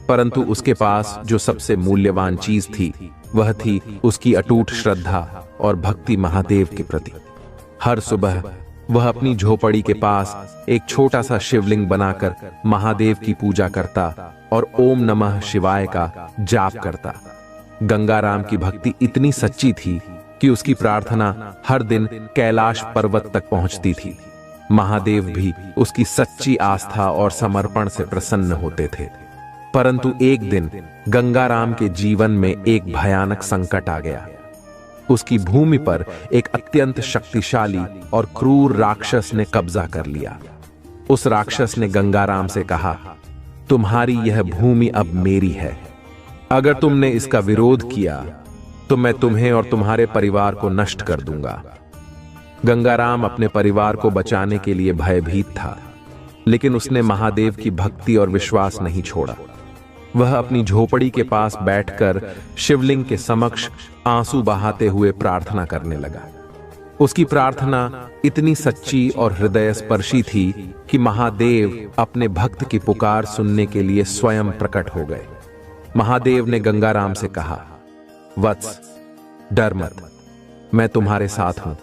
परंतु उसके पास जो सबसे मूल्यवान चीज थी वह थी उसकी अटूट श्रद्धा और भक्ति महादेव के प्रति। हर सुबह वह अपनी झोपड़ी के पास एक छोटा सा शिवलिंग बनाकर महादेव की पूजा करता और ओम नमः शिवाय का जाप करता। गंगाराम की भक्ति इतनी सच्ची थी कि उसकी प्रार्थना हर दिन कैलाश पर्वत तक पहुंचती थी। महादेव भी उसकी सच्ची आस्था और समर्पण से प्रसन्न होते थे। परंतु एक दिन गंगाराम के जीवन में एक भयानक संकट आ गया। उसकी भूमि पर एक अत्यंत शक्तिशाली और क्रूर राक्षस ने कब्जा कर लिया। उस राक्षस ने गंगाराम से कहा, तुम्हारी यह भूमि अब मेरी है। अगर तुमने इसका विरोध किया तो मैं तुम्हें और तुम्हारे परिवार को नष्ट कर दूंगा। गंगाराम अपने परिवार को बचाने के लिए भयभीत था, लेकिन उसने महादेव की भक्ति और विश्वास नहीं छोड़ा। वह अपनी झोपड़ी के पास बैठकर शिवलिंग के समक्ष आंसू बहाते हुए प्रार्थना करने लगा। उसकी प्रार्थना इतनी सच्ची और हृदय स्पर्शी थी कि महादेव अपने भक्त की पुकार सुनने के लिए स्वयं प्रकट हो गए। महादेव ने गंगाराम से कहा, वत्स, डर मत, मैं तुम्हारे साथ हूं।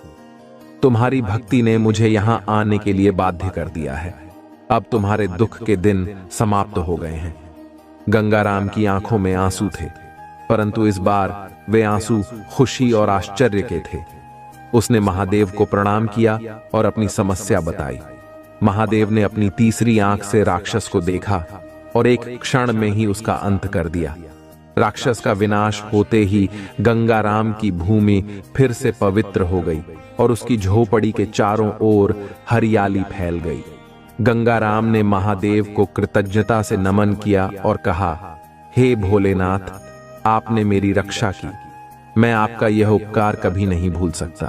तुम्हारी भक्ति ने मुझे यहां आने के लिए बाध्य कर दिया है। अब तुम्हारे दुख के दिन समाप्त हो गए हैं। गंगाराम की आंखों में आंसू थे, परंतु इस बार वे आंसू खुशी और आश्चर्य के थे। उसने महादेव को प्रणाम किया और अपनी समस्या बताई। महादेव ने अपनी तीसरी आंख से राक्षस को देखा और एक क्षण में ही उसका अंत कर दिया। राक्षस का विनाश होते ही गंगाराम की भूमि फिर से पवित्र हो गई और उसकी झोपड़ी के चारों ओर हरियाली फैल गई। गंगाराम ने महादेव को कृतज्ञता से नमन किया और कहा, हे भोलेनाथ, आपने मेरी रक्षा की। मैं आपका यह उपकार कभी नहीं भूल सकता।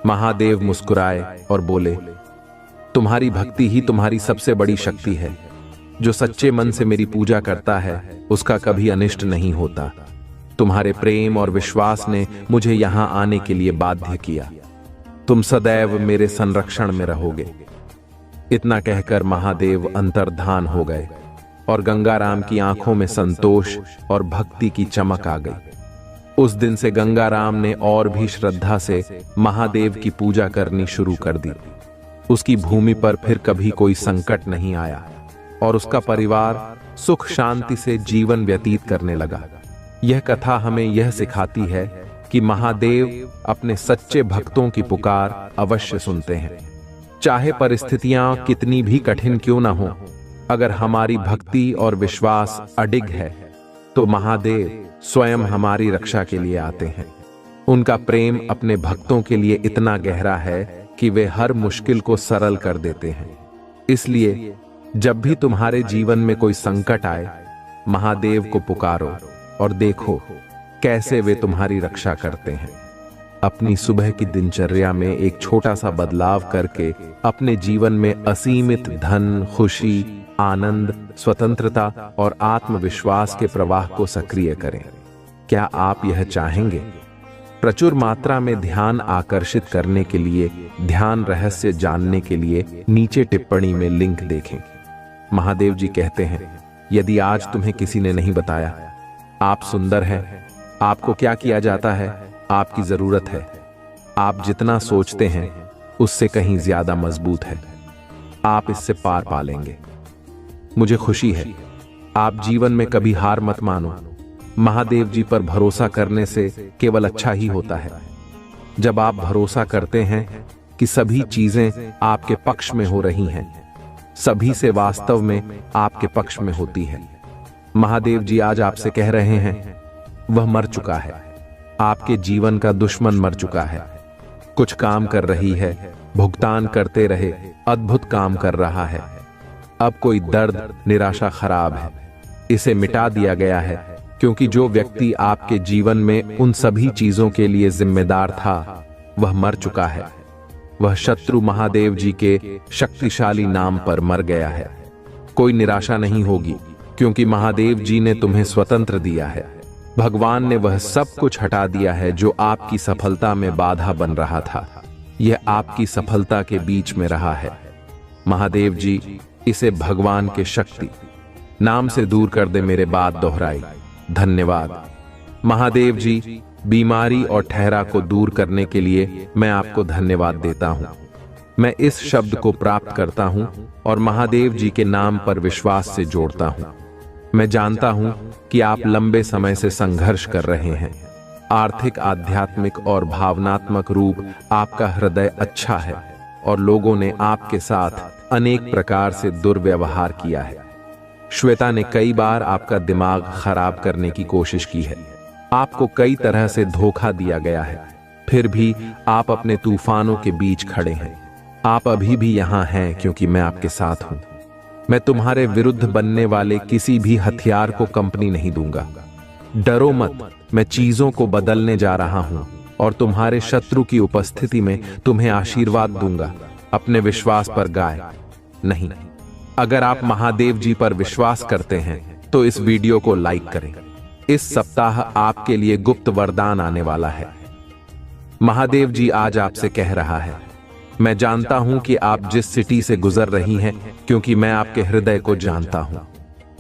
महादेव मुस्कुराए और बोले, तुम्हारी भक्ति ही तुम्हारी सबसे बड़ी शक्ति है। जो सच्चे मन से मेरी पूजा करता है उसका कभी अनिष्ट नहीं होता। तुम्हारे प्रेम और विश्वास ने मुझे यहां आने के लिए बाध्य किया। तुम सदैव मेरे संरक्षण में रहोगे। इतना कहकर महादेव अंतर्धान हो गए और गंगाराम की आंखों में संतोष और भक्ति की चमक आ गई। उस दिन से गंगाराम ने और भी श्रद्धा से महादेव की पूजा करनी शुरू कर दी। उसकी भूमि पर फिर कभी कोई संकट नहीं आया और उसका परिवार सुख शांति से जीवन व्यतीत करने लगा। यह कथा हमें यह सिखाती है कि महादेव अपने सच्चे भक्तों की पुकार अवश्य सुनते हैं। चाहे परिस्थितियां कितनी भी कठिन क्यों न हो, अगर हमारी भक्ति और विश्वास अडिग है तो महादेव स्वयं हमारी रक्षा के लिए आते हैं। उनका प्रेम अपने भक्तों के लिए इतना गहरा है कि वे हर मुश्किल को सरल कर देते हैं। इसलिए जब भी तुम्हारे जीवन में कोई संकट आए, महादेव को पुकारो और देखो कैसे वे तुम्हारी रक्षा करते हैं। अपनी सुबह की दिनचर्या में एक छोटा सा बदलाव करके अपने जीवन में असीमित धन, खुशी, आनंद, स्वतंत्रता और आत्मविश्वास के प्रवाह को सक्रिय करें। क्या आप यह चाहेंगे? प्रचुर मात्रा में ध्यान आकर्षित करने के लिए ध्यान रहस्य जानने के लिए नीचे टिप्पणी में लिंक देखें। महादेव जी कहते हैं, यदि आज तुम्हें किसी ने नहीं बताया आप सुंदर हैं, आपको क्या किया जाता है, आपकी जरूरत है, आप जितना सोचते हैं उससे कहीं ज्यादा मजबूत है, आप इससे पार पा लेंगे। मुझे खुशी है। आप जीवन में कभी हार मत मानो। महादेव जी पर भरोसा करने से केवल अच्छा ही होता है। जब आप भरोसा करते हैं कि सभी चीजें आपके पक्ष में हो रही हैं, सभी से वास्तव में आपके पक्ष में होती है। महादेव जी आज आपसे कह रहे हैं, वह मर चुका है, आपके जीवन का दुश्मन मर चुका है। कुछ काम कर रही है, भुगतान करते रहे, अद्भुत काम कर रहा है। अब कोई दर्द, निराशा खराब है, इसे मिटा दिया गया है, क्योंकि जो व्यक्ति आपके जीवन में उन सभी चीजों के लिए जिम्मेदार था वह मर चुका है। वह शत्रु महादेव जी के शक्तिशाली नाम पर मर गया है। कोई निराशा नहीं होगी, क्योंकि महादेव जी ने तुम्हें स्वतंत्र दिया है। भगवान ने वह सब कुछ हटा दिया है जो आपकी सफलता में बाधा बन रहा था। यह आपकी सफलता के बीच में रहा है। महादेव जी इसे भगवान के शक्ति नाम से दूर कर दे। मेरे बात दोहराई। धन्यवाद। महादेव जी बीमारी और ठहरा को दूर करने के लिए मैं आपको धन्यवाद देता हूं। मैं इस शब्द को प्राप्त करता हूं और महादेव जी के नाम पर विश्वास से जोड़ता हूं। मैं जानता हूं कि आप लंबे समय से संघर्ष कर रहे हैं। आर्थिक, आध्यात्मिक और भावनात्मक रूप आपका हृदय अच्छा है और लोगों ने आपके साथ अनेक प्रकार से दुर्व्यवहार किया है। श्वेता ने कई बार आपका दिमाग खराब करने की कोशिश की है। आपको कई तरह से धोखा दिया गया है, फिर भी आप अपने तूफानों के बीच खड़े हैं। आप अभी भी यहां हैं क्योंकि मैं आपके साथ हूं। मैं तुम्हारे विरुद्ध बनने वाले किसी भी हथियार को कंपनी नहीं दूंगा। डरो मत, मैं चीजों को बदलने जा रहा हूं और तुम्हारे शत्रु की उपस्थिति में तुम्हें आशीर्वाद दूंगा। अपने विश्वास पर गाय नहीं। अगर आप महादेव जी पर विश्वास करते हैं तो इस वीडियो को लाइक करें। इस सप्ताह आपके लिए गुप्त वरदान आने वाला है। महादेव जी आज आपसे कह रहा है, मैं जानता हूं कि आप जिस सिटी से गुजर रही हैं, क्योंकि मैं आपके हृदय को जानता हूं।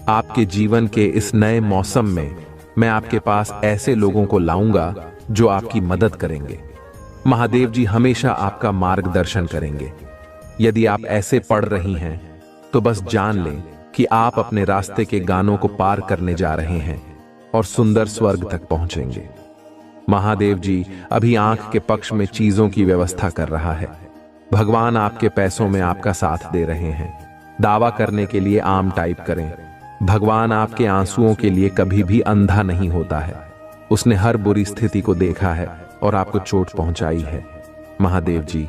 आपके जीवन के इस नए मौसम में मैं आपके पास ऐसे लोगों को लाऊंगा जो आपकी मदद करेंगे। महादेव जी हमेशा आपका मार्गदर्शन करेंगे। यदि आप ऐसे पढ़ रही हैं तो बस जान लें कि आप अपने रास्ते के गानों को पार करने जा रहे हैं और सुंदर स्वर्ग तक पहुंचेंगे। महादेव जी अभी आंख के पक्ष में चीजों की व्यवस्था कर रहा है। भगवान आपके पैसों में आपका साथ दे रहे हैं। दावा करने के लिए आम टाइप करें। भगवान आपके आंसुओं के लिए कभी भी अंधा नहीं होता है। उसने हर बुरी स्थिति को देखा है और आपको चोट पहुंचाई है। महादेव जी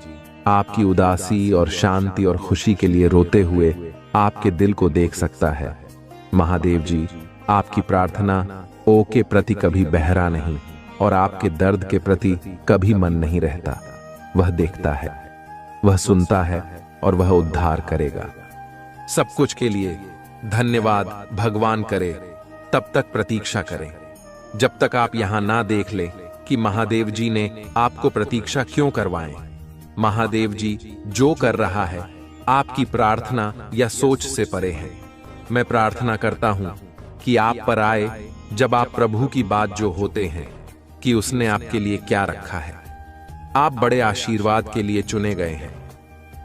आपकी उदासी और शांति और खुशी के लिए रोते हुए आपके दिल को देख सकता है। महादेव जी आपकी प्रार्थना ओ के प्रति कभी बहरा नहीं और आपके दर्द के प्रति कभी मन नहीं रहता। वह देखता है, वह सुनता है और वह उद्धार करेगा। सब कुछ के लिए धन्यवाद भगवान करे, तब तक प्रतीक्षा करें जब तक आप यहां ना देख ले कि महादेव जी ने आपको प्रतीक्षा क्यों करवाएं। महादेव जी जो कर रहा है आपकी प्रार्थना या सोच से परे है। मैं प्रार्थना करता हूं कि आप पर आए जब आप प्रभु की बात जो होते हैं कि उसने आपके लिए क्या रखा है। आप बड़े आशीर्वाद के लिए चुने गए हैं।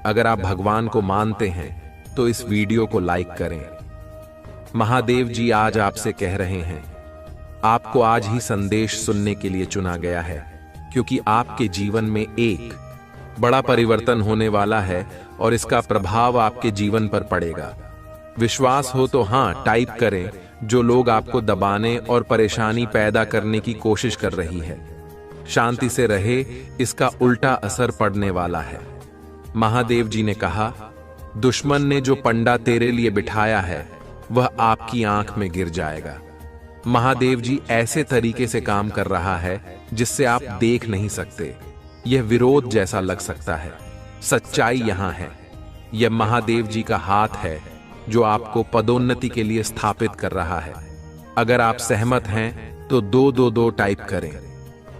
अगर आप भगवान को मानते हैं तो इस वीडियो को लाइक करें। महादेव जी आज आपसे कह रहे हैं, आपको आज ही संदेश सुनने के लिए चुना गया है, क्योंकि आपके जीवन में एक बड़ा परिवर्तन होने वाला है और इसका प्रभाव आपके जीवन पर पड़ेगा। विश्वास हो तो हां टाइप करें। जो लोग आपको दबाने और परेशानी पैदा करने की कोशिश कर रही है, शांति से रहे, इसका उल्टा असर पड़ने वाला है। महादेव जी ने कहा, दुश्मन ने जो पंडा तेरे लिए बिठाया है वह आपकी आंख में गिर जाएगा। महादेव जी ऐसे तरीके से काम कर रहा है जिससे आप देख नहीं सकते। यह विरोध जैसा लग सकता है, सच्चाई यहां है। यह महादेव जी का हाथ है जो आपको पदोन्नति के लिए स्थापित कर रहा है। अगर आप सहमत हैं तो 222 टाइप करें।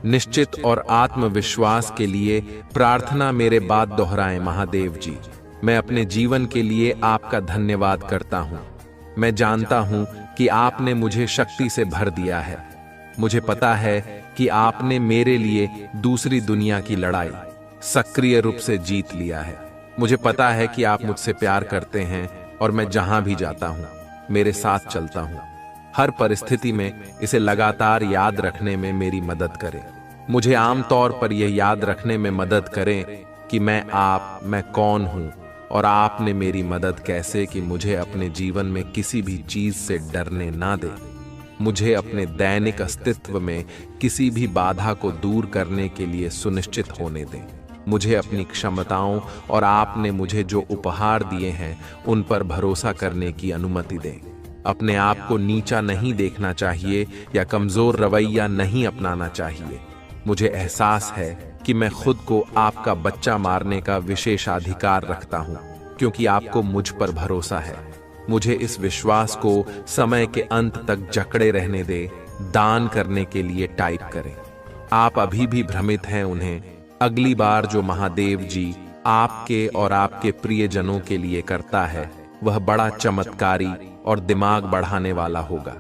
निश्चित और आत्मविश्वास के लिए प्रार्थना मेरे बाद दोहराएं। महादेव जी, मैं अपने जीवन के लिए आपका धन्यवाद करता हूं। मैं जानता हूं कि आपने मुझे शक्ति से भर दिया है। मुझे पता है कि आपने मेरे लिए दूसरी दुनिया की लड़ाई सक्रिय रूप से जीत लिया है। मुझे पता है कि आप मुझसे प्यार करते हैं और मैं जहां भी जाता हूं मेरे साथ चलता हूं। हर परिस्थिति में इसे लगातार याद रखने में मेरी मदद करें। मुझे आमतौर पर यह याद रखने में मदद करें कि मैं कौन हूं और आपने मेरी मदद कैसे कि मुझे अपने जीवन में किसी भी चीज से डरने ना दे। मुझे अपने दैनिक अस्तित्व में किसी भी बाधा को दूर करने के लिए सुनिश्चित होने दें। मुझे अपनी क्षमताओं और आपने मुझे जो उपहार दिए हैं उन पर भरोसा करने की अनुमति दें। अपने आप को नीचा नहीं देखना चाहिए या कमजोर रवैया नहीं अपनाना चाहिए। मुझे एहसास है कि मैं खुद को आपका बच्चा मारने का विशेषाधिकार रखता हूं, क्योंकि आपको मुझ पर भरोसा है। मुझे इस विश्वास को समय के अंत तक जकड़े रहने दे। दान करने के लिए टाइप करें। आप अभी भी भ्रमित हैं उन्हें अगली बार जो महादेव जी आपके और आपके प्रियजनों के लिए करता है वह बड़ा चमत्कारी और दिमाग बढ़ाने वाला होगा।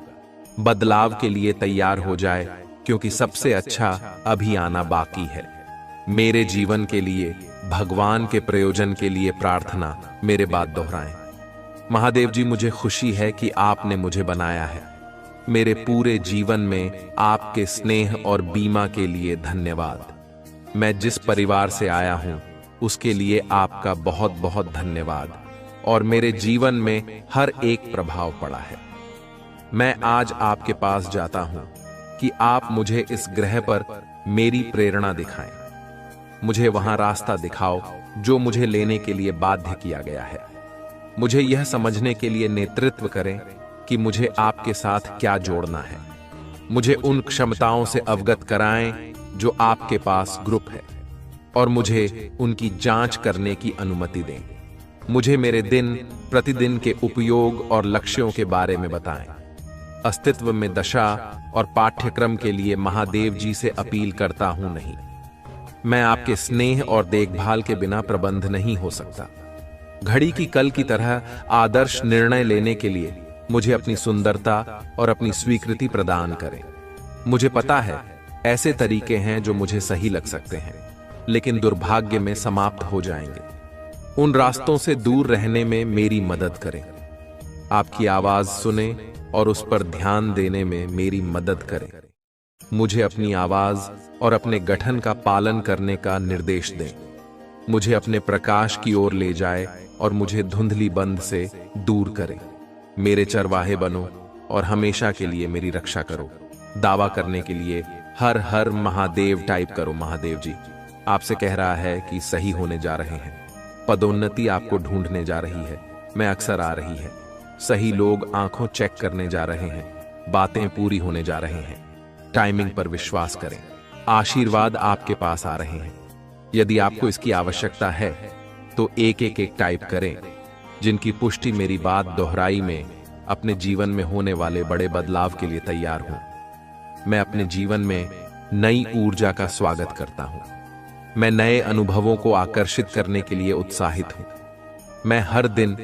बदलाव के लिए तैयार हो जाए, क्योंकि सबसे अच्छा अभी आना बाकी है। मेरे जीवन के लिए भगवान के प्रयोजन के लिए प्रार्थना मेरे बाद दोहराएं। महादेव जी, मुझे खुशी है कि आपने मुझे बनाया है। मेरे पूरे जीवन में आपके स्नेह और बीमा के लिए धन्यवाद। मैं जिस परिवार से आया हूं उसके लिए आपका बहुत बहुत धन्यवाद और मेरे जीवन में हर एक प्रभाव पड़ा है। मैं आज आपके पास जाता हूं कि आप मुझे इस ग्रह पर मेरी प्रेरणा दिखाएं। मुझे वहां रास्ता दिखाओ जो मुझे लेने के लिए बाध्य किया गया है। मुझे यह समझने के लिए नेतृत्व करें कि मुझे आपके साथ क्या जोड़ना है। मुझे उन क्षमताओं से अवगत कराएं जो आपके पास ग्रुप है और मुझे उनकी जांच करने की अनुमति दें। मुझे मेरे दिन प्रतिदिन के उपयोग और लक्ष्यों के बारे में बताएं। अस्तित्व में दशा और पाठ्यक्रम के लिए महादेव जी से अपील करता हूं, नहीं, मैं आपके स्नेह और देखभाल के बिना प्रबंध नहीं हो सकता। घड़ी की कल की तरह आदर्श निर्णय लेने के लिए मुझे अपनी सुंदरता और अपनी स्वीकृति प्रदान करें। मुझे पता है ऐसे तरीके हैं जो मुझे सही लग सकते हैं, लेकिन दुर्भाग्य में समाप्त हो जाएंगे। उन रास्तों से दूर रहने में मेरी मदद करें। आपकी आवाज सुने और उस पर ध्यान देने में मेरी मदद करें। मुझे अपनी आवाज और अपने गठन का पालन करने का निर्देश दें। मुझे अपने प्रकाश की ओर ले जाए और मुझे धुंधली बंध से दूर करें। मेरे चरवाहे बनो और हमेशा के लिए मेरी रक्षा करो। दावा करने के लिए हर हर महादेव टाइप करो। महादेव जी आपसे कह रहा है कि सही होने जा रहे हैं। पदोन्नति आपको ढूंढने जा रही है। मैं अक्सर आ रही है। सही लोग आंखों चेक करने जा रहे हैं। बातें पूरी होने जा रही हैं। टाइमिंग पर विश्वास करें। आशीर्वाद आपके पास आ रहे हैं। यदि आपको इसकी आवश्यकता है तो एक एक एक टाइप करें, जिनकी पुष्टि मेरी बात दोहराई में अपने जीवन में होने वाले बड़े बदलाव के लिए तैयार हूं। मैं अपने जीवन में नई ऊर्जा का स्वागत करता हूं। मैं नए अनुभवों को आकर्षित करने के लिए उत्साहित हूं। मैं हर दिन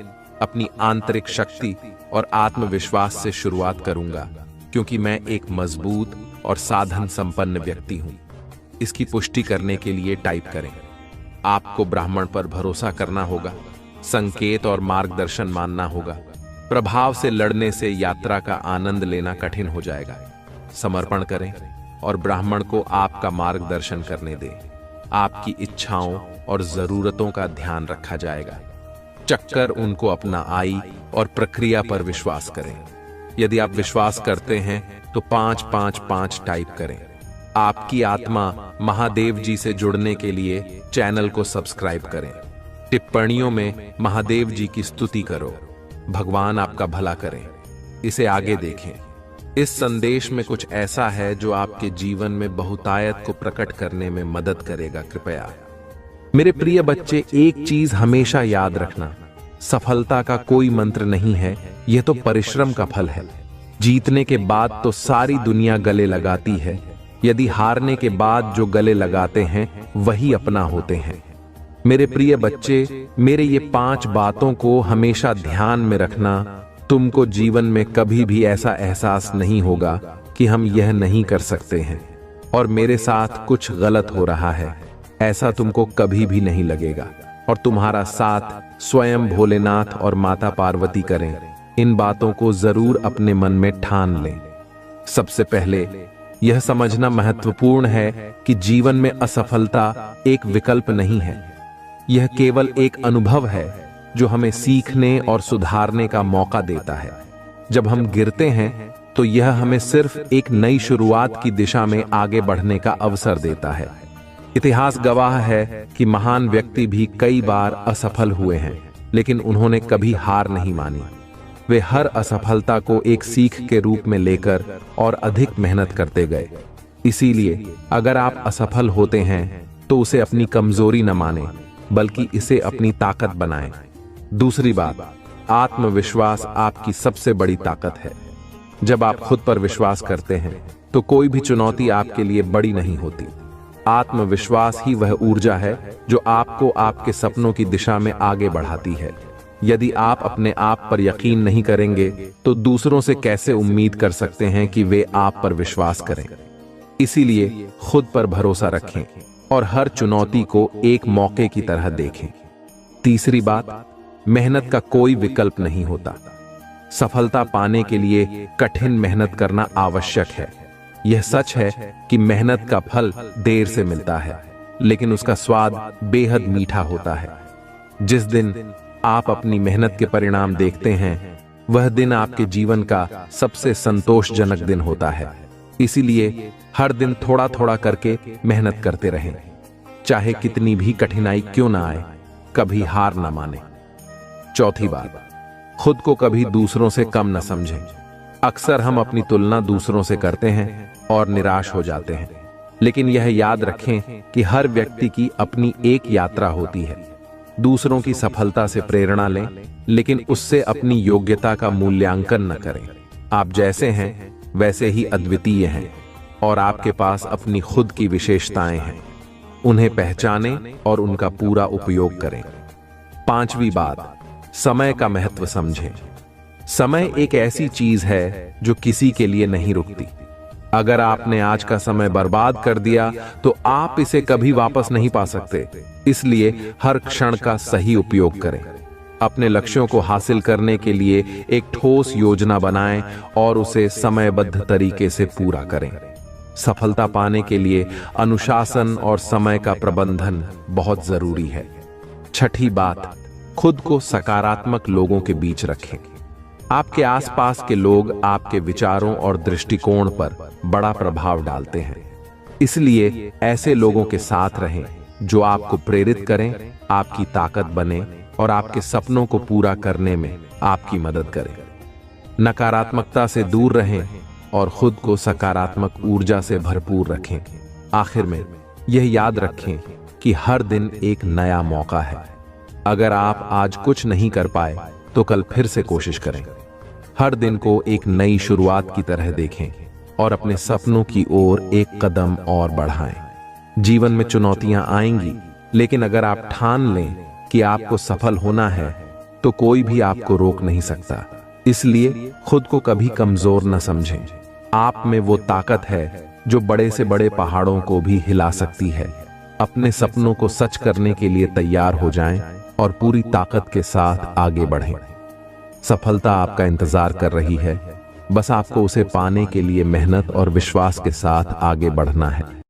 अपनी आंतरिक शक्ति और आत्मविश्वास से शुरुआत करूंगा, क्योंकि मैं एक मजबूत और साधन संपन्न व्यक्ति हूं। इसकी पुष्टि करने के लिए टाइप करें, आपको ब्राह्मण पर भरोसा करना होगा, संकेत और मार्गदर्शन मानना होगा। प्रभाव से लड़ने से यात्रा का आनंद लेना कठिन हो जाएगा। समर्पण करें और ब्राह्मण को आपका मार्गदर्शन करने दें। आपकी इच्छाओं और जरूरतों का ध्यान रखा जाएगा। चक्कर उनको अपना आई और प्रक्रिया पर विश्वास करें। यदि आप विश्वास करते हैं तो 555 टाइप करें। आपकी आत्मा महादेव जी से जुड़ने के लिए चैनल को सब्सक्राइब करें। टिप्पणियों में महादेव जी की स्तुति करो। भगवान आपका भला करें। इसे आगे देखें। इस संदेश में कुछ ऐसा है जो आपके जीवन में बहुतायत को प्रकट करने में मदद करेगा। कृपया मेरे प्रिय बच्चे, एक चीज हमेशा याद रखना, सफलता का कोई मंत्र नहीं है, यह तो परिश्रम का फल है। जीतने के बाद तो सारी दुनिया गले लगाती है, यदि हारने के बाद जो गले लगाते हैं वही अपना होते हैं। मेरे प्रिय बच्चे, मेरे ये 5 बातों को हमेशा ध्यान में रखना। तुमको जीवन में कभी भी ऐसा एहसास नहीं होगा कि हम यह नहीं कर सकते हैं और मेरे साथ कुछ गलत हो रहा है, ऐसा तुमको कभी भी नहीं लगेगा। और तुम्हारा साथ स्वयं भोलेनाथ और माता पार्वती करें। इन बातों को जरूर अपने मन में ठान लें। सबसे पहले यह समझना महत्वपूर्ण है कि जीवन में असफलता एक विकल्प नहीं है, यह केवल एक अनुभव है जो हमें सीखने और सुधारने का मौका देता है। जब हम गिरते हैं तो यह हमें सिर्फ एक नई शुरुआत की दिशा में आगे बढ़ने का अवसर देता है। इतिहास गवाह है कि महान व्यक्ति भी कई बार असफल हुए हैं, लेकिन उन्होंने कभी हार नहीं मानी। वे हर असफलता को एक सीख के रूप में लेकर और अधिक मेहनत करते गए। इसीलिए अगर आप असफल होते हैं तो उसे अपनी कमजोरी न मानें, बल्कि इसे अपनी ताकत बनाएं। दूसरी बात, आत्मविश्वास आपकी सबसे बड़ी ताकत है। जब आप खुद पर विश्वास करते हैं तो कोई भी चुनौती आपके लिए बड़ी नहीं होती। आत्मविश्वास ही वह ऊर्जा है जो आपको आपके सपनों की दिशा में आगे बढ़ाती है। यदि आप अपने आप पर यकीन नहीं करेंगे तो दूसरों से कैसे उम्मीद कर सकते हैं कि वे आप पर विश्वास करें। इसीलिए खुद पर भरोसा रखें और हर चुनौती को एक मौके की तरह देखें। तीसरी बात, मेहनत का कोई विकल्प नहीं होता। सफलता पाने के लिए कठिन मेहनत करना आवश्यक है। यह सच है कि मेहनत का फल देर से मिलता है, लेकिन उसका स्वाद बेहद मीठा होता है। जिस दिन आप अपनी मेहनत के परिणाम देखते हैं, वह दिन आपके जीवन का सबसे संतोषजनक दिन होता है। इसीलिए हर दिन थोड़ा थोड़ा करके मेहनत करते रहें, चाहे कितनी भी कठिनाई क्यों ना आए। कभी हार ना माने। चौथी बात, खुद को कभी दूसरों से कम न समझें। अक्सर हम अपनी तुलना दूसरों से करते हैं और निराश हो जाते हैं, लेकिन यह याद रखें कि हर व्यक्ति की अपनी एक यात्रा होती है। दूसरों की सफलता से प्रेरणा लें, लेकिन उससे अपनी योग्यता का मूल्यांकन न करें। आप जैसे हैं वैसे ही अद्वितीय हैं और आपके पास अपनी खुद की विशेषताएं हैं। उन्हें पहचानें और उनका पूरा उपयोग करें। पांचवी बात, समय का महत्व समझें। समय एक ऐसी चीज है जो किसी के लिए नहीं रुकती। अगर आपने आज का समय बर्बाद कर दिया तो आप इसे कभी वापस नहीं पा सकते। इसलिए हर क्षण का सही उपयोग करें। अपने लक्ष्यों को हासिल करने के लिए एक ठोस योजना बनाएं और उसे समयबद्ध तरीके से पूरा करें। सफलता पाने के लिए अनुशासन और समय का प्रबंधन बहुत जरूरी है। छठी बात, खुद को सकारात्मक लोगों के बीच रखें। आपके आसपास के लोग आपके विचारों और दृष्टिकोण पर बड़ा प्रभाव डालते हैं। इसलिए ऐसे लोगों के साथ रहें जो आपको प्रेरित करें, आपकी ताकत बने और आपके सपनों को पूरा करने में आपकी मदद करें। नकारात्मकता से दूर रहें और खुद को सकारात्मक ऊर्जा से भरपूर रखें। आखिर में यह याद रखें कि हर दिन एक नया मौका है। अगर आप आज कुछ नहीं कर पाए तो कल फिर से कोशिश करें। हर दिन को एक नई शुरुआत की तरह देखें और अपने सपनों की ओर एक कदम और बढ़ाएं। जीवन में चुनौतियां आएंगी, लेकिन अगर आप ठान लें कि आपको सफल होना है तो कोई भी आपको रोक नहीं सकता। इसलिए खुद को कभी कमजोर न समझें। आप में वो ताकत है जो बड़े से बड़े पहाड़ों को भी हिला सकती है। अपने सपनों को सच करने के लिए तैयार हो जाएं और पूरी ताकत के साथ आगे बढ़ें। सफलता आपका इंतजार कर रही है, बस आपको उसे पाने के लिए मेहनत और विश्वास के साथ आगे बढ़ना है।